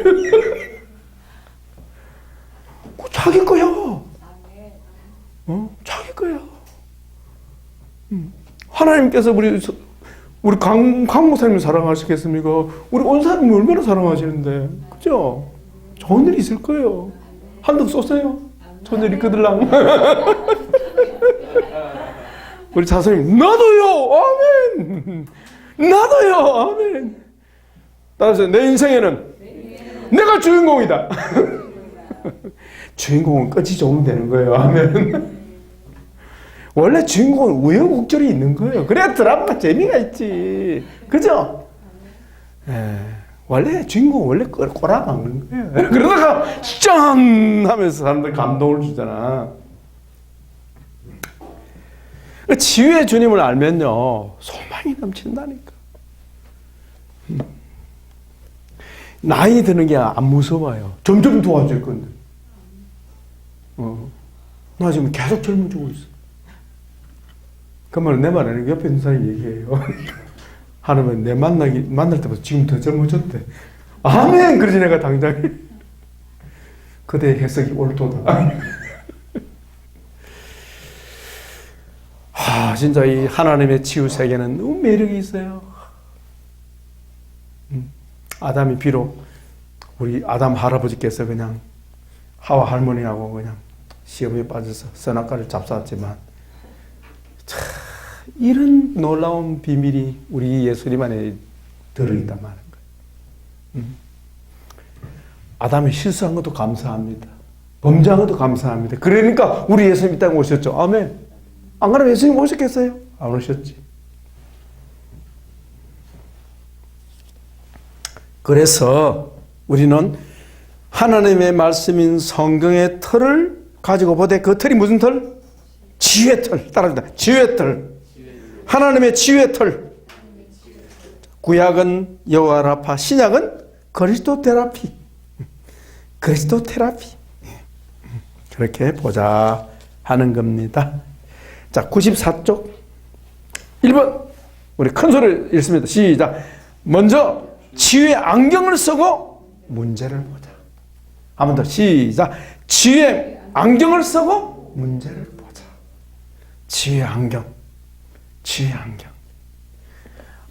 Speaker 1: 자기 거야. 자기 거야. 하나님께서 우리 강 목사님을 사랑하시겠습니까? 우리 원사님을 얼마나 사랑하시는데, 그죠? 좋은 일이 있을 거예요. 한턱 쏘세요. 좋은 일 있거들랑. 우리 자손님, 나도요! 아멘! 나도요! 아멘! 따라서 내 인생에는 내가 주인공이다. 주인공은 끝이 좋으면 되는 거예요. 아멘. 원래 주인공은 우여곡절이 있는 거예요. 그래야 드라마가 재미가 있지. 그죠? 예. 원래 주인공은 원래 꼬라박는 거예요. 그러다가 짠 하면서 사람들 감동을 주잖아. 치유의 주님을 알면요, 소망이 넘친다니까. 나이 드는 게 안 무서워요. 점점 도와줄 건데. 나 지금 계속 젊어지고 있어. 그 말은 내 말은 옆에 있는 사람이 얘기해요. 하나님은 내 만날 때보다 지금 더 젊어졌대. 아멘! 그러지 내가 당장에. 그대의 해석이 옳도다. 진짜 이 하나님의 치유 세계는 너무 매력이 있어요. 아담이 비록 우리 아담 할아버지께서 그냥 하와 할머니하고 그냥 시험에 빠져서 선악과를 잡쌌지만 참 이런 놀라운 비밀이 우리 예수님 안에 들어있단 말인 거예요. 아담이 실수한 것도 감사합니다. 범죄한 것도 감사합니다. 그러니까 우리 예수님 이 땅에 오셨죠. 아멘. 안 그러면 예수님 오셨겠어요? 안 오셨지. 그래서 우리는 하나님의 말씀인 성경의 틀을 가지고 보되 그 틀이 무슨 틀? 지혜의 틀. 따라합니다. 지혜의 틀. 하나님의 지혜의 틀. 구약은 여호와 라파, 신약은 그리스도 테라피. 그리스도 테라피. 그렇게 보자 하는 겁니다. 자, 94쪽 1번 우리 큰 소리를 읽습니다. 시작. 먼저 치유의 안경을 쓰고 문제를 보자. 한 번 더 시작. 치유의 안경을 쓰고 문제를 보자. 치유의 안경. 치유의 안경.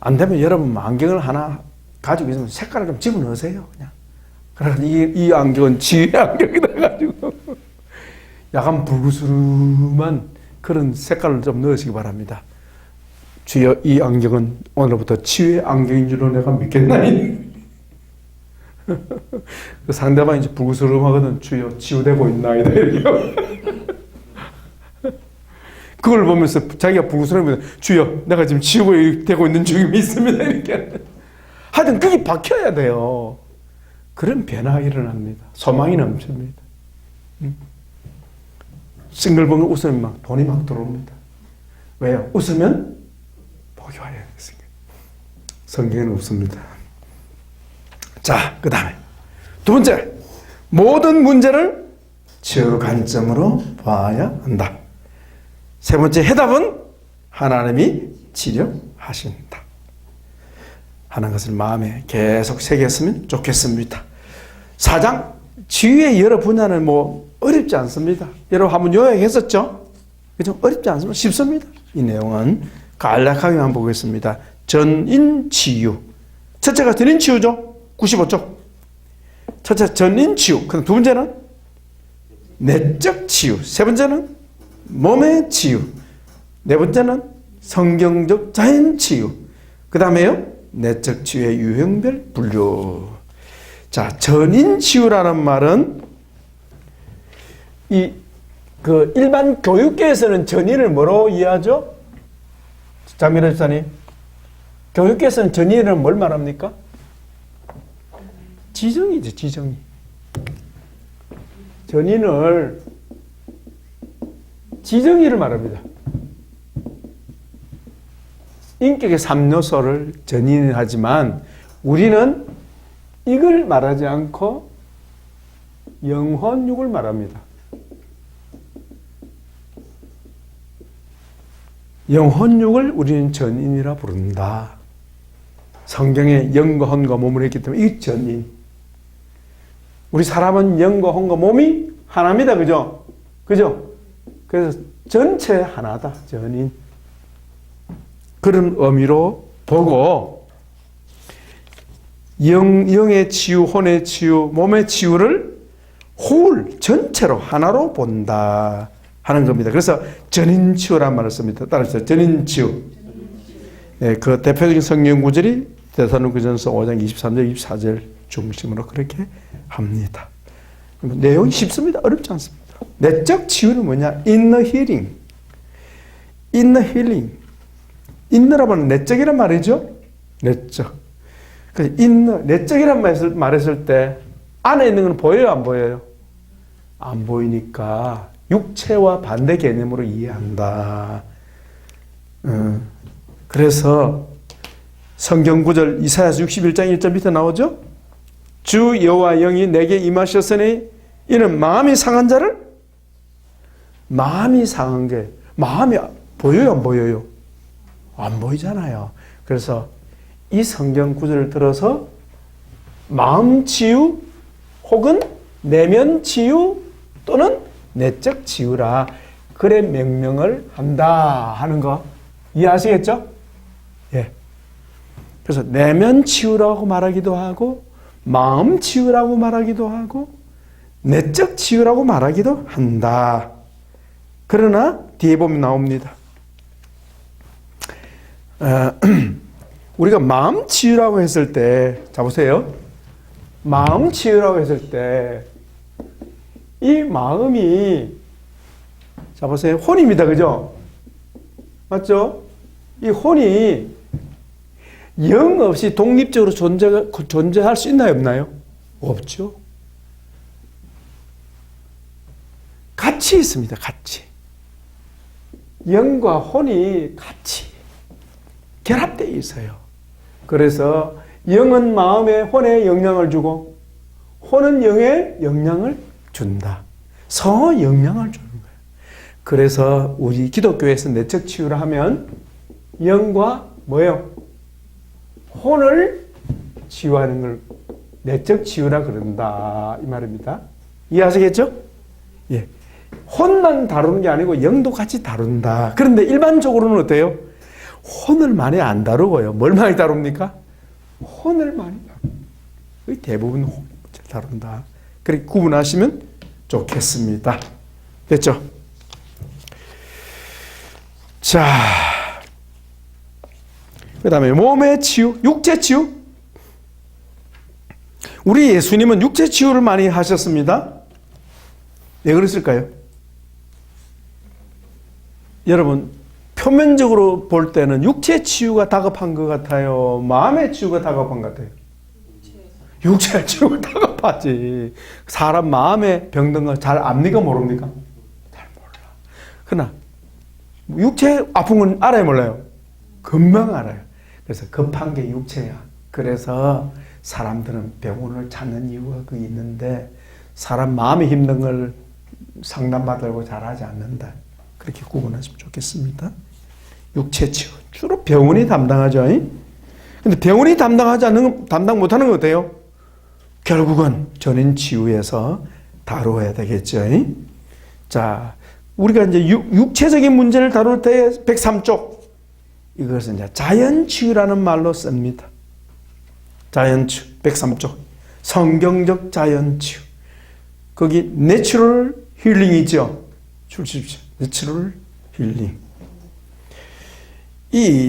Speaker 1: 안 되면 여러분 안경을 하나 가지고 있으면 색깔을 좀 집어넣으세요. 그냥. 그래서 이 안경은 치유의 안경이다 가지고 약간 불구스름한 그런 색깔을 좀 넣으시기 바랍니다. 주여, 이 안경은 오늘부터 치유의 안경인 줄로 내가 믿겠나니? 그 상대방이 이제 불구스름하거든. 주여, 치유되고 있나이다. 이렇게. 그걸 보면서 자기가 불구스름하면 주여, 내가 지금 치유되고 있는 중이 있습니다. 이렇게. 하여튼 그게 박혀야 돼요. 그런 변화가 일어납니다. 소망이 넘칩니다. 싱글벙글 웃으면 막 돈이 막 들어옵니다. 왜요? 웃으면 복이 와요. 성경에는 없습니다. 자, 그 다음에 두 번째, 모든 문제를 저 관점으로 봐야 한다. 세 번째 해답은 하나님이 치료하신다 하는 것을 마음에 계속 새겼으면 좋겠습니다. 4장 치유의 여러 분야는 뭐 어렵지 않습니다. 여러분 한번 요약했었죠? 그죠? 어렵지 않습니다. 쉽습니다. 이 내용은 간략하게 한번 보겠습니다. 전인 치유. 첫째가 전인 치유죠. 95쪽. 첫째 전인 치유. 그럼 두 번째는 내적 치유. 세 번째는 몸의 치유. 네 번째는 성경적 자연 치유. 그 다음에요, 내적 치유의 유형별 분류. 자, 전인 치유라는 말은 일반 교육계에서는 전인을 뭐로 이해하죠? 장미라 집사님, 교육계에서는 전인을 뭘 말합니까? 지정이죠, 지정이. 전인을 지정이를 말합니다. 인격의 3요소를 전인을 하지만 우리는 이걸 말하지 않고 영혼육을 말합니다. 영혼육을 우리는 전인이라 부른다. 성경에 영과 혼과 몸을 했기 때문에 이 전인. 우리 사람은 영과 혼과 몸이 하나입니다. 그죠? 그죠? 그래서 전체 하나다. 전인. 그런 의미로 보고 영의 치유, 혼의 치유, 몸의 치유를 홀, 전체로 하나로 본다 하는 겁니다. 그래서 전인치유라는 말을 씁니다. 따라서 전인치유. 네, 그 대표적인 성경 구절이 데살로니가전서 5장 23절, 24절 중심으로 그렇게 합니다. 내용이 쉽습니다. 어렵지 않습니다. 내적 치유는 뭐냐? inner healing. inner healing. inner라면 내적이란 말이죠. 내적. 그 inner, 내적이란 말했을 때 안에 있는 건 보여요, 안 보여요? 안 보이니까 육체와 반대 개념으로 이해한다. 그래서 성경 구절 이사야서 61장 1절 밑에 나오죠? 주 여호와 영이 내게 임하셨으니 이는 마음이 상한 자를 마음이 상한 게 마음이 보여요, 안 보여요? 안 보이잖아요. 그래서 이 성경 구절을 들어서 마음 치유 혹은 내면 치유 또는 내적 치유라 그래 명명을 한다 하는 거 이해하시겠죠? 예. 그래서 내면 치유라고 말하기도 하고 마음 치유라고 말하기도 하고 내적 치유라고 말하기도 한다. 그러나 뒤에 보면 나옵니다. 우리가 마음 치유라고 했을 때, 자 보세요. 마음 치유라고 했을 때, 이 마음이, 자 보세요. 혼입니다. 그죠? 맞죠? 이 혼이 영 없이 독립적으로 존재할 수 있나요? 없나요? 없죠. 같이 있습니다. 같이. 영과 혼이 같이 결합되어 있어요. 그래서 영은 마음에 혼에 영향을 주고 혼은 영에 영향을 준다. 서로 영향을 주는 거예요. 그래서 우리 기독교에서 내적 치유를 하면 영과 뭐예요? 혼을 치유하는 걸 내적 치유라 그런다 이 말입니다. 이해하시겠죠? 예. 혼만 다루는 게 아니고 영도 같이 다룬다. 그런데 일반적으로는 어때요? 혼을 많이 안 다루고요. 뭘 많이 다룹니까? 혼을 많이 다룬다. 대부분 혼을 다룬다. 그렇게 구분하시면 좋겠습니다. 됐죠? 자, 그 다음에 몸의 치유, 육체 치유. 우리 예수님은 육체 치유를 많이 하셨습니다. 왜 그랬을까요? 여러분, 표면적으로 볼 때는 육체 치유가 다급한 것 같아요? 마음의 치유가 다급한 것 같아요? 육체 치유가 다급하지. 사람 마음의 병든 거 잘 압니까? 모릅니까? 잘 몰라. 그러나 육체 아픈 건 알아요? 몰라요? 금방 알아요. 그래서 급한 게 육체야. 그래서 사람들은 병원을 찾는 이유가 그 있는데 사람 마음이 힘든 걸 상담받으려고 잘하지 않는다. 그렇게 구분하시면 좋겠습니다. 육체 치유. 주로 병원이 담당하죠. 근데 병원이 담당 못하는 건 어때요? 결국은 전인 치유에서 다루어야 되겠죠. 자, 우리가 이제 육체적인 문제를 다룰 때 103쪽. 이것은 이제 자연치유라는 말로 씁니다. 자연치유. 103쪽. 성경적 자연치유. 거기 내추럴 힐링이죠. 출십시오. 내추럴 힐링.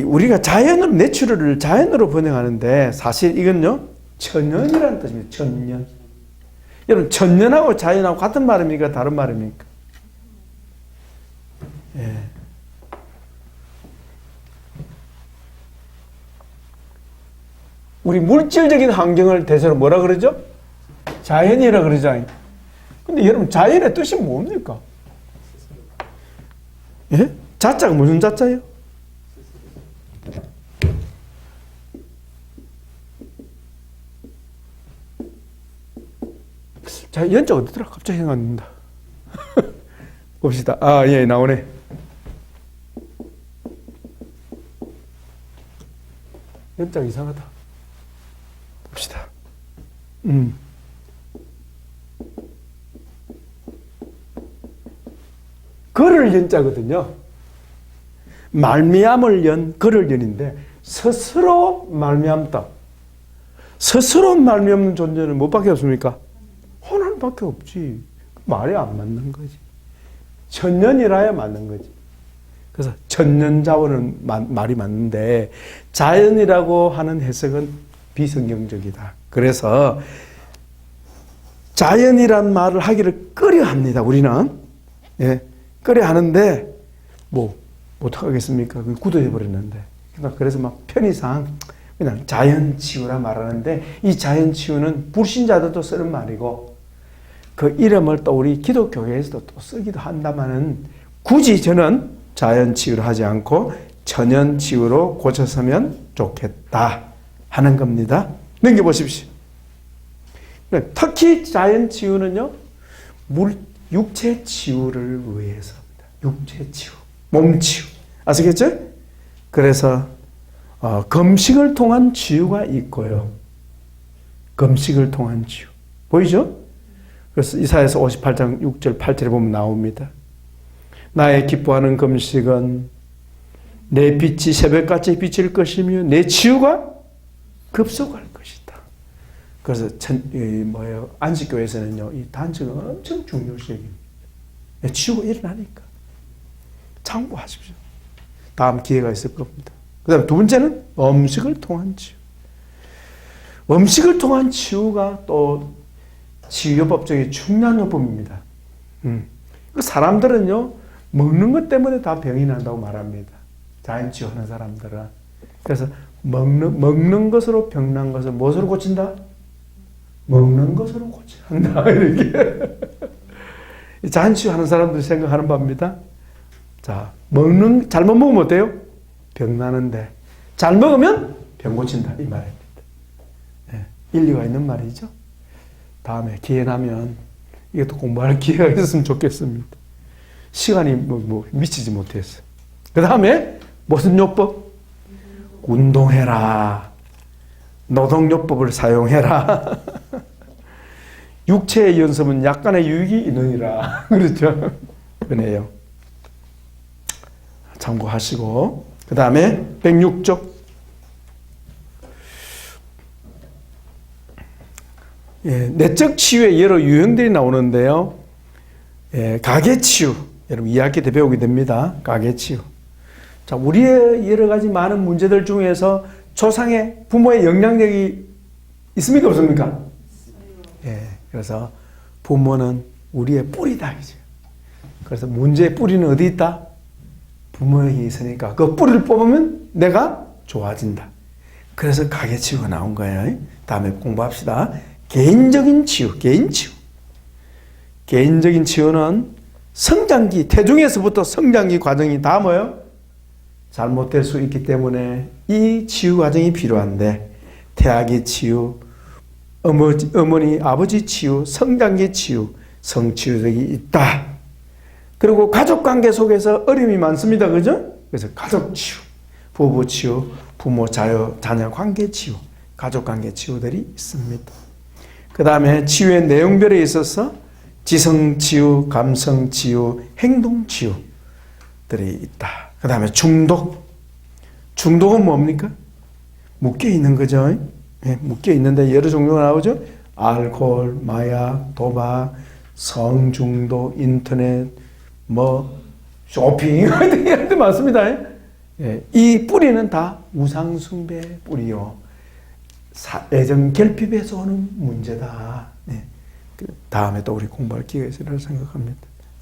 Speaker 1: 우리가 자연으로, 내추럴을 자연으로 번역하는데 사실 이건요, 천연이라는 뜻입니다. 천연. 여러분, 천연하고 자연하고 같은 말입니까? 다른 말입니까? 예. 우리 물질적인 환경을 대체로 뭐라 그러죠? 자연이라 그러잖아요. 근데 여러분, 자연의 뜻이 뭡니까? 예? 자자가 무슨 자자예요? 자, 연자 어디더라? 갑자기 생각 안 난다. 봅시다. 아, 예, 나오네. 연자가 이상하다. 봅시다. 걸을 연자거든요. 말미암을 연, 걸을 연인데 스스로 말미암다. 스스로 말미암는 존재는 뭐밖에 없습니까? 하나님밖에 없지. 말이 안 맞는 거지. 천년이라야 맞는 거지. 그래서 천년자원은 말이 맞는데 자연이라고 하는 해석은 비성경적이다. 그래서 자연이란 말을 하기를 꺼려합니다. 우리는. 예, 꺼려하는데 어떡하겠습니까? 그게 굳어져 버렸는데. 그래서 막 편의상 그냥 자연치유라 말하는데, 이 자연치유는 불신자들도 쓰는 말이고, 그 이름을 또 우리 기독교계에서도 또 쓰기도 한다마는, 굳이 저는 자연치유를 하지 않고 천연치유로 고쳤으면 좋겠다 하는 겁니다. 넘겨보십시오. 특히 자연치유는요, 육체치유를 위해서입니다. 육체치유, 몸치유. 아시겠죠? 그래서 금식을 통한 치유가 있고요. 금식을 통한 치유. 보이죠? 그래서 이사야서 58장 6절 8절에 보면 나옵니다. 나의 기뻐하는 금식은 내 빛이 새벽같이 비칠 것이며 내 치유가 급속할 것이다. 그래서 안식교에서는요, 이 단식은 엄청 중요시 여깁니다. 치유가 일어나니까 참고하십시오. 다음 기회가 있을 겁니다. 그 다음에 두 번째는 음식을 통한 치유. 음식을 통한 치유가 또 치유요법 중에 중요한 요법입니다. 사람들은요, 먹는 것 때문에 다 병이 난다고 말합니다. 자연치유하는 사람들은. 그래서 먹는 것으로 병난 것을 무엇으로 고친다? 먹는 것으로 고친다. 이렇게. 자연치유하는 사람들이 생각하는 바입니다. 자, 잘못 먹으면 어때요? 병 나는데, 잘 먹으면 병 고친다. 이 말입니다. 네, 일리가 있는 말이죠. 다음에 기회 나면 이것도 공부할 기회가 있었으면 좋겠습니다. 시간이 미치지 못했어요. 그 다음에 무슨 요법? 운동해라. 노동요법을 사용해라. 육체의 연습은 약간의 유익이 있느니라. 그렇죠? 그러네요. 참고하시고. 그 다음에 106쪽. 내적 치유의 여러 유형들이 나오는데요. 가계치유. 여러분 2학기 때 배우게 됩니다. 가계치유. 자, 우리의 여러 가지 많은 문제들 중에서 조상의 부모의 영향력이 있습니까? 없습니까? 그래서 부모는 우리의 뿌리다. 그래서 문제의 뿌리는 어디 있다? 부모에게 있으니까 그 뿌리를 뽑으면 내가 좋아진다. 그래서 가계치유가 나온 거예요. 다음에 공부합시다. 개인적인 치유, 개인치유. 개인적인 치유는 성장기, 태중에서부터 성장기 과정이 다 뭐예요? 잘못될 수 있기 때문에 이 치유 과정이 필요한데, 태아기 치유, 어머니, 아버지 치유, 성장기 치유, 성치유력이 있다. 그리고 가족관계 속에서 어려움이 많습니다. 그죠? 그래서 가족치유, 부부치유, 부모, 자녀 관계 치유, 가족관계 치유들이 있습니다. 그 다음에 치유의 내용별에 있어서 지성치유, 감성치유, 행동치유들이 있다. 그 다음에 중독은 뭡니까? 묶여있는 거죠. 묶여있는데 여러 종류가 나오죠. 알코올, 마약, 도박, 성중독, 인터넷, 쇼핑, 이런 데 많습니다. 이 뿌리는 다 우상숭배 뿌리요. 애정 결핍에서 오는 문제다. 그 다음에 또 우리 공부할 기회가 있으리라 생각합니다.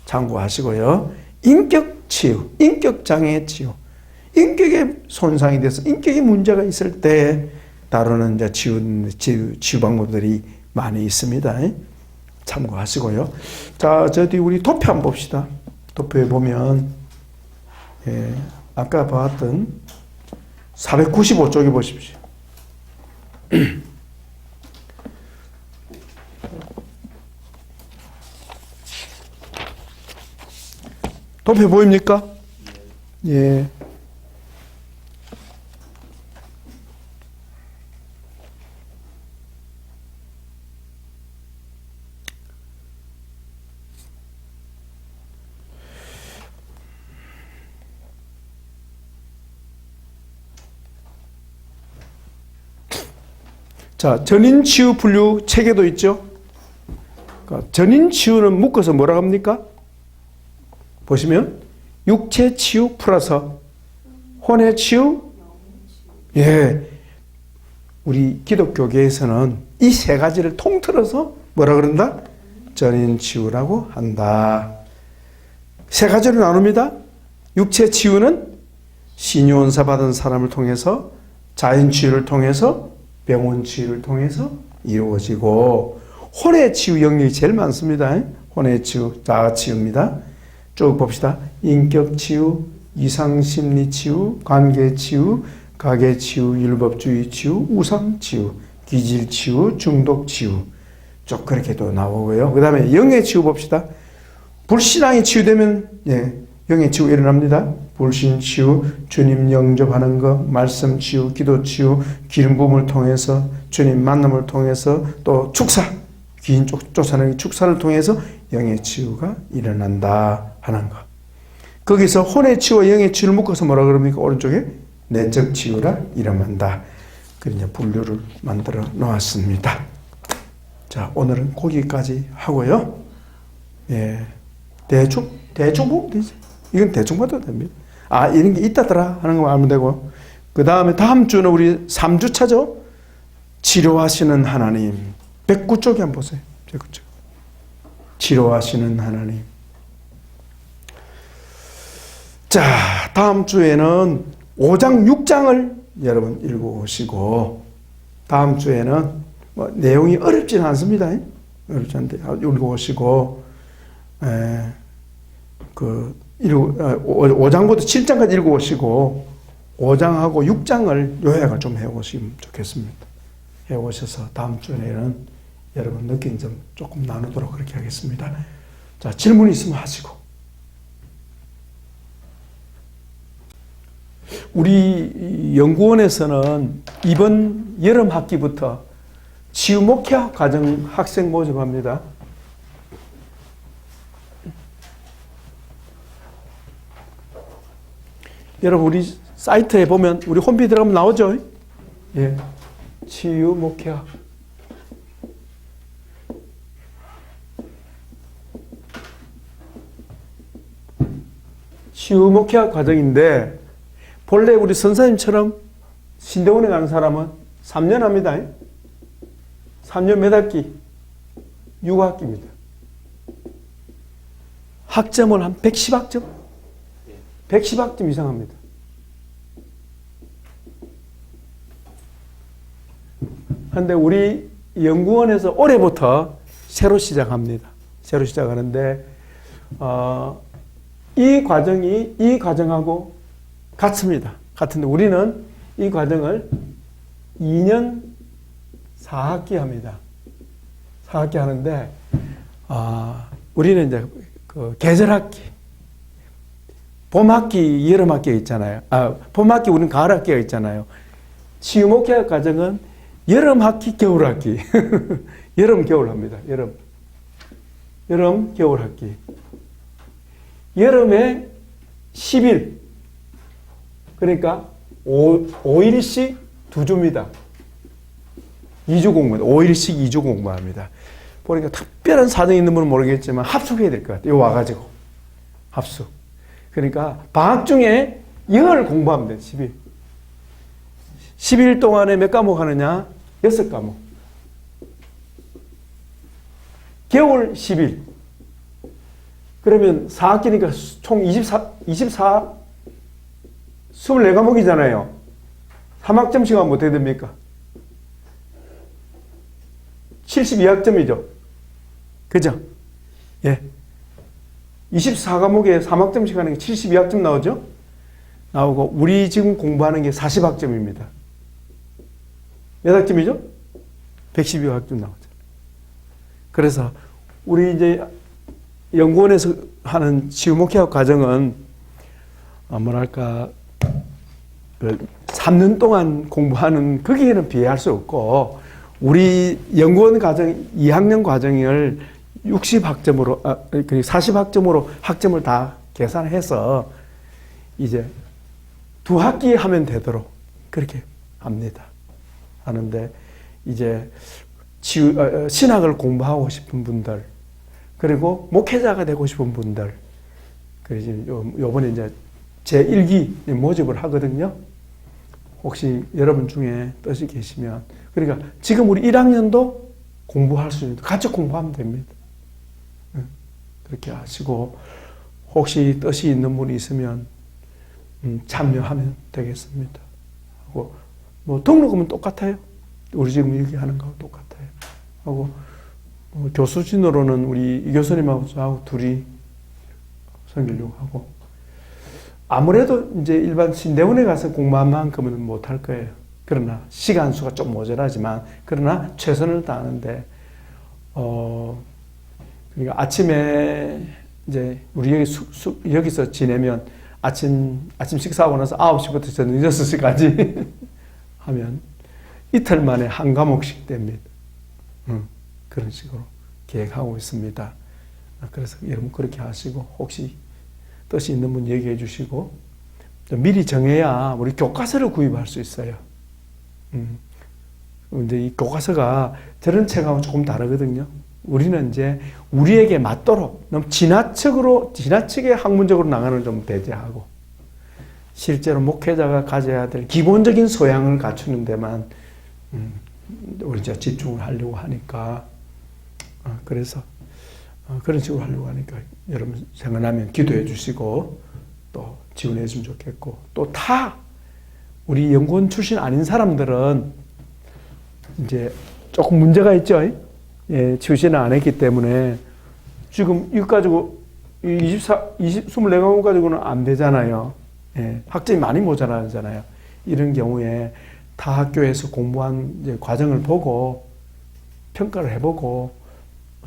Speaker 1: 참고하시고요. 인격 치유, 인격 장애 치유. 인격에 손상이 돼서 인격에 문제가 있을 때 다루는 이제 치유 방법들이 많이 있습니다. 참고하시고요. 자, 저기 우리 도표 한번 봅시다. 도표에 보면, 아까 봤던 495쪽에 보십시오. 도표 보입니까? 예. 자, 전인치유 분류 체계도 있죠. 그러니까 전인치유는 묶어서 뭐라고 합니까? 보시면 육체치유 플러스 혼외치유. 예, 우리 기독교계에서는 이 세 가지를 통틀어서 뭐라 그런다? 전인치유라고 한다. 세 가지로 나눕니다. 육체 치유는 신유원사 받은 사람을 통해서, 자연 치유를 통해서, 병원 치유를 통해서 이루어지고, 혼의 치유 영역이 제일 많습니다. 혼의 치유, 자아 치유입니다. 쭉 봅시다. 인격 치유, 이상 심리 치유, 관계 치유, 가계 치유, 율법주의 치유, 우상 치유, 기질 치유, 중독 치유. 쭉 그렇게도 나오고요. 그 다음에 영의 치유 봅시다. 불신앙이 치유되면, 영의 치유 일어납니다. 불신 치유, 주님 영접하는 것, 말씀 치유, 기도 치유, 기름 부음을 통해서, 주님 만남을 통해서, 또 축사, 귀인 쫓아내는 축사를 통해서 영의 치유가 일어난다 하는 것. 거기서 혼의 치유와 영의 치유를 묶어서 뭐라 그럽니까? 오른쪽에 내적 치유라 일어난다. 그래서 이제 분류를 만들어 놓았습니다. 자, 오늘은 거기까지 하고요. 대충 보면 되지. 이건 대충 봐도 됩니다. 이런 게 있다더라 하는 거 알면 되고. 그 다음에 다음 주는 우리 3주차죠. 치료하시는 하나님. 109쪽에 한번 보세요. 109쪽. 치료하시는 하나님. 자, 다음 주에는 5장, 6장을 여러분 읽어오시고, 다음 주에는 내용이 어렵지는 않습니다. 어렵지 않은데 읽어오시고, 5장부터 7장까지 읽어오시고, 5장하고 6장을 요약을 좀 해오시면 좋겠습니다. 해오셔서 다음 주에는 여러분 느낀 점 조금 나누도록 그렇게 하겠습니다. 자, 질문 있으면 하시고. 우리 연구원에서는 이번 여름 학기부터 치유 목회학 과정 학생 모집합니다. 여러분 우리 사이트에 보면 우리 홈페이지 들어가면 나오죠? 예. 치유 목회학. 치유 목회학 과정인데 본래 우리 선생님처럼 신대원에 가는 사람은 3년 합니다. 3년 몇 학기? 6학기입니다. 학점은 한 110학점? 110학점 이상 합니다. 그런데 우리 연구원에서 올해부터 새로 시작합니다. 새로 시작하는데 이 과정하고 같습니다. 같은데 우리는 이 과정을 2년 4학기 합니다. 4학기 하는데 우리는 이제 그 계절학기, 봄학기, 여름학기가 있잖아요. 봄학기 우리는 가을학기가 있잖아요. 치유목회학 과정은 여름학기, 겨울학기. 여름, 겨울 합니다. 여름, 겨울학기. 여름에 10일. 그러니까 5일씩 2주입니다. 2주 공부입니다. 5일씩 2주 공부합니다. 보니까 특별한 사정이 있는 분은 모르겠지만 합숙해야 될 것 같아요. 와가지고. 합숙. 그러니까 방학 중에 영어를 공부하면 돼요. 10일. 10일 동안에 몇 과목 하느냐? 6과목. 겨울 10일. 그러면 4학기니까 총 24과목이잖아요. 3학점씩 하면 어떻게 됩니까? 72학점이죠. 그죠? 예. 24과목에 3학점씩 하는 게 72학점 나오죠? 나오고, 우리 지금 공부하는 게 40학점입니다. 몇 학점이죠? 112학점 나오죠. 그래서, 우리 이제 연구원에서 하는 치유목회학 과정은, 뭐랄까, 3년 동안 공부하는 거기에는 비교할 수 없고, 우리 연구원 과정 2학년 과정을 60학점으로, 40학점으로 학점을 다 계산해서 이제 2학기 하면 되도록 그렇게 합니다. 하는데 이제 신학을 공부하고 싶은 분들, 그리고 목회자가 되고 싶은 분들, 그래서 요번에 이제 제1기 모집을 하거든요. 혹시 여러분 중에 뜻이 계시면, 그러니까 지금 우리 1학년도 공부할 수 있는, 같이 공부하면 됩니다. 그렇게 하시고, 혹시 뜻이 있는 분이 있으면 참여하면 되겠습니다. 하고 뭐 등록금은 똑같아요. 우리 지금 얘기하는 거하고 똑같아요. 하고 교수진으로는 우리 이 교수님하고 저하고 둘이 섬기려고 하고 아무래도 이제 일반 신대원에 가서 공부한 만큼은 못 할 거예요. 그러나 시간 수가 좀 모자라지만 그러나 최선을 다하는데 그러니까 아침에 이제 우리 여기서 지내면 아침 식사하고 나서 9시부터 저는 6시까지 하면 이틀 만에 한 과목씩 됩니다. 그런 식으로 계획하고 있습니다. 그래서 여러분 그렇게 하시고 혹시 뜻이 있는 분 얘기해 주시고 미리 정해야 우리 교과서를 구입할 수 있어요. 근데 이 교과서가 저런 책하고 조금 다르거든요. 우리는 이제 우리에게 맞도록 너무 지나치게 학문적으로 나가는 좀 배제하고 실제로 목회자가 가져야 될 기본적인 소양을 갖추는 데만 우리 이제 집중을 하려고 하니까 그래서 그런 식으로 하려고 하니까 여러분 생각나면 기도해 주시고 또 지원해 주면 좋겠고 또 다 우리 연구원 출신 아닌 사람들은 이제 조금 문제가 있죠. 예, 출신을 안 했기 때문에 지금 이거 가지고 24과목 가지고는 안 되잖아요. 예, 학점이 많이 모자라잖아요. 이런 경우에 타 학교에서 공부한 이제 과정을 보고 평가를 해보고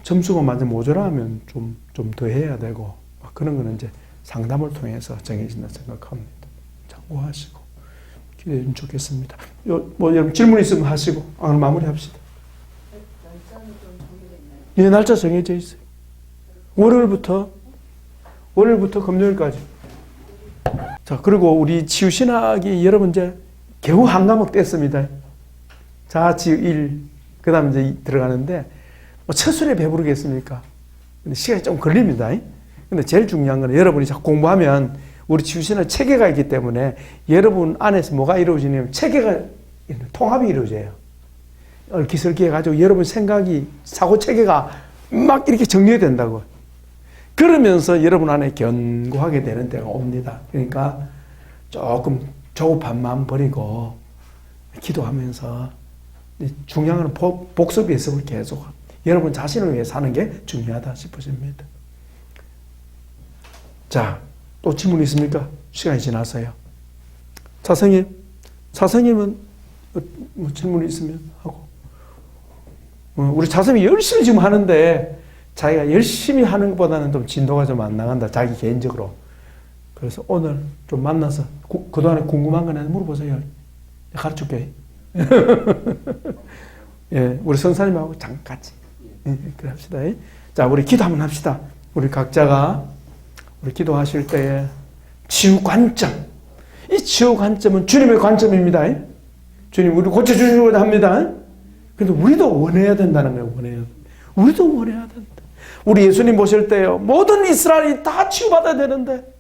Speaker 1: 점수가 완전 모자라면 좀 더 해야 되고 그런 거는 이제 상담을 통해서 정해진다 생각합니다. 참고하시고 기대해 주면 좋겠습니다. 뭐 여러분 질문 있으면 하시고 오늘 마무리합시다.
Speaker 2: 날짜는 좀 정해졌나요?
Speaker 1: 예, 날짜 정해져 있어요. 월요일부터 금요일까지. 자, 그리고 우리 치유신학이 여러분 이제 겨우 한 과목 뗐습니다. 자치유 1, 그 다음 이제 들어가는데, 뭐 첫술에 배부르겠습니까? 근데 시간이 좀 걸립니다. 근데 제일 중요한 건 여러분이 자꾸 공부하면 우리 치유신학 체계가 있기 때문에 여러분 안에서 뭐가 이루어지냐면 체계가, 통합이 이루어져요. 얽히설키 해가지고 여러분 생각이, 사고 체계가 막 이렇게 정리된다고. 그러면서 여러분 안에 견고하게 되는 때가 옵니다. 그러니까 조금 조급한 마음 버리고 기도하면서 중요한 건 복습 예습을 계속 여러분 자신을 위해 사는 게 중요하다 싶어집니다. 자, 또 질문 있습니까? 시간이 지나서요. 차성님은 뭐 질문 있으면 하고. 우리 차성이 열심히 지금 하는데 자기가 열심히 하는 것보다는 좀 진도가 좀 안 나간다. 자기 개인적으로. 그래서 오늘 좀 만나서 그동안에 궁금한 거 물어보세요. 가르쳐줄게. 예, 우리 선사님하고 잠깐씩. 예, 그래 합시다. 자, 우리 기도 한번 합시다. 우리 각자가 우리 기도하실 때에 치유 관점. 이 치유 관점은 주님의 관점입니다. 주님, 우리 고쳐주시려고 합니다. 근데 우리도 원해야 된다는 거예요. 원해야. 우리도 원해야 된다. 우리 예수님 보실 때요. 모든 이스라엘이 다 치유받아야 되는데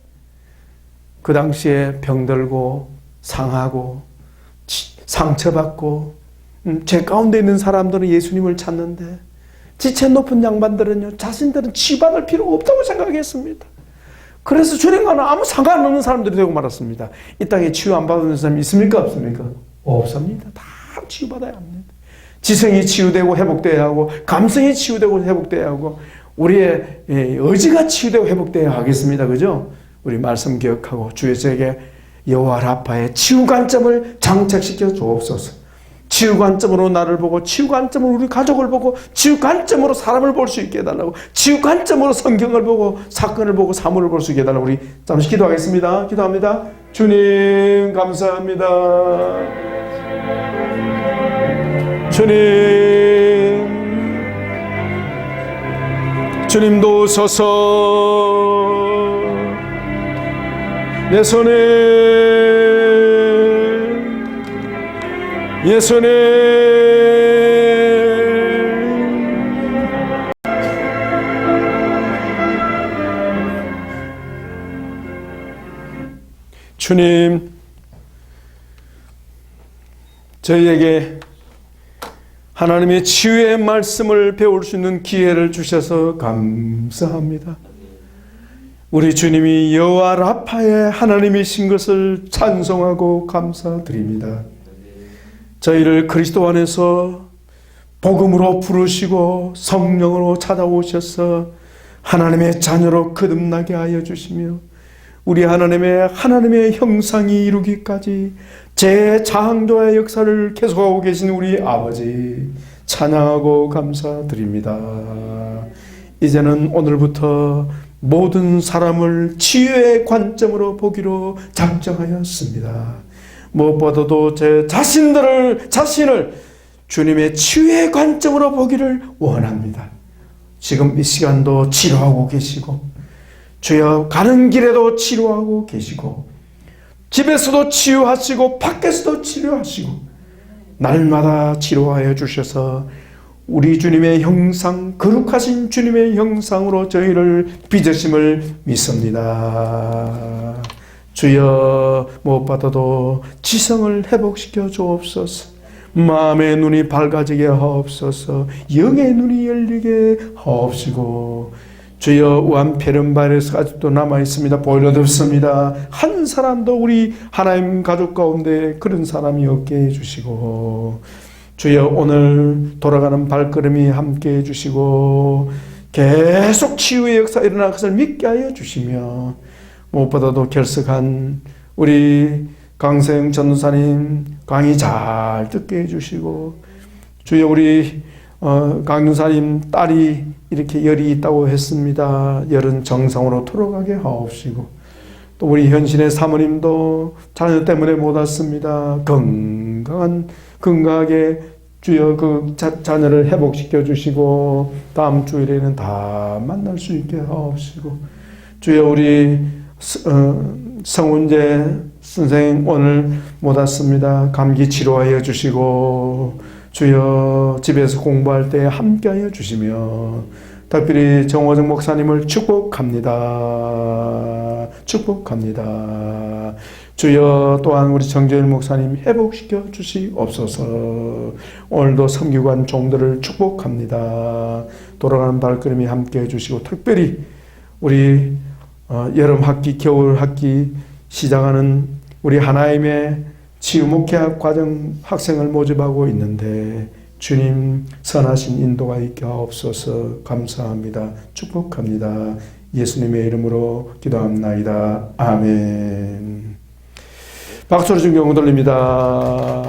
Speaker 1: 그 당시에 병들고 상하고 상처받고 죄 가운데 있는 사람들은 예수님을 찾는데 지체 높은 양반들은요. 자신들은 치유받을 필요가 없다고 생각했습니다. 그래서 주님과는 아무 상관없는 사람들이 되고 말았습니다. 이 땅에 치유 안 받는 사람이 있습니까? 없습니까? 없습니다. 다 치유받아야 합니다. 지성이 치유되고 회복돼야 하고 감성이 치유되고 회복돼야 하고 우리의 의지가 치유되고 회복돼야 하겠습니다. 그죠? 우리 말씀 기억하고 주에게 여호와 라파의 치유 관점을 장착시켜 주옵소서. 치유 관점으로 나를 보고 치유 관점으로 우리 가족을 보고 치유 관점으로 사람을 볼 수 있게 해달라고 치유 관점으로 성경을 보고 사건을 보고 사물을 볼 수 있게 해달라고 우리 잠시 기도하겠습니다. 기도합니다. 주님 감사합니다. 주님도 오소서. 내 손에 주님, 저희에게 하나님의 치유의 말씀을 배울 수 있는 기회를 주셔서 감사합니다. 우리 주님이 여호와 라파의 하나님이신 것을 찬송하고 감사드립니다. 저희를 그리스도 안에서 복음으로 부르시고 성령으로 찾아오셔서 하나님의 자녀로 거듭나게 하여 주시며 우리 하나님의 형상이 이루기까지 재창조의 역사를 계속하고 계신 우리 아버지 찬양하고 감사드립니다. 이제는 오늘부터 모든 사람을 치유의 관점으로 보기로 작정하였습니다. 무엇보다도 제 자신을 주님의 치유의 관점으로 보기를 원합니다. 지금 이 시간도 치료하고 계시고 주여 가는 길에도 치료하고 계시고 집에서도 치유하시고 밖에서도 치료하시고 날마다 치료하여 주셔서 우리 주님의 형상, 거룩하신 주님의 형상으로 저희를 빚으심을 믿습니다. 주여 무엇보다도 지성을 회복시켜 주옵소서. 마음의 눈이 밝아지게 하옵소서. 영의 눈이 열리게 하옵시고 주여 우한 바이러스가 아직도 남아있습니다. 보이려도 없습니다. 한 사람도 우리 하나님 가족 가운데 그런 사람이 없게 해주시고 주여 오늘 돌아가는 발걸음이 함께 해주시고 계속 치유의 역사 일어날 것을 믿게 하여 주시며 무엇보다도 결석한 우리 강세영 전도사님 강의 잘 듣게 해주시고 주여 우리 강윤사님 딸이 이렇게 열이 있다고 했습니다. 열은 정상으로 돌아가게 하옵시고 또 우리 현신의 사모님도 자녀 때문에 못 왔습니다. 건강하게 주여 그 자녀를 회복시켜 주시고 다음 주일에는 다 만날 수 있게 하옵시고 주여 우리 성훈재 선생님 오늘 못 왔습니다. 감기 치료하여 주시고 주여 집에서 공부할 때 함께하여 주시며 특별히 정호정 목사님을 축복합니다. 주여 또한 우리 정재일 목사님 회복시켜 주시옵소서. 오늘도 섬기관 종들을 축복합니다. 돌아가는 발걸음이 함께해 주시고 특별히 우리 여름 학기 겨울 학기 시작하는 우리 하나님의 치유목회학 과정 학생을 모집하고 있는데 주님 선하신 인도가 있게 하옵소서. 감사합니다. 축복합니다. 예수님의 이름으로 기도합나이다. 아멘. 박수로 주님 영광 돌립니다.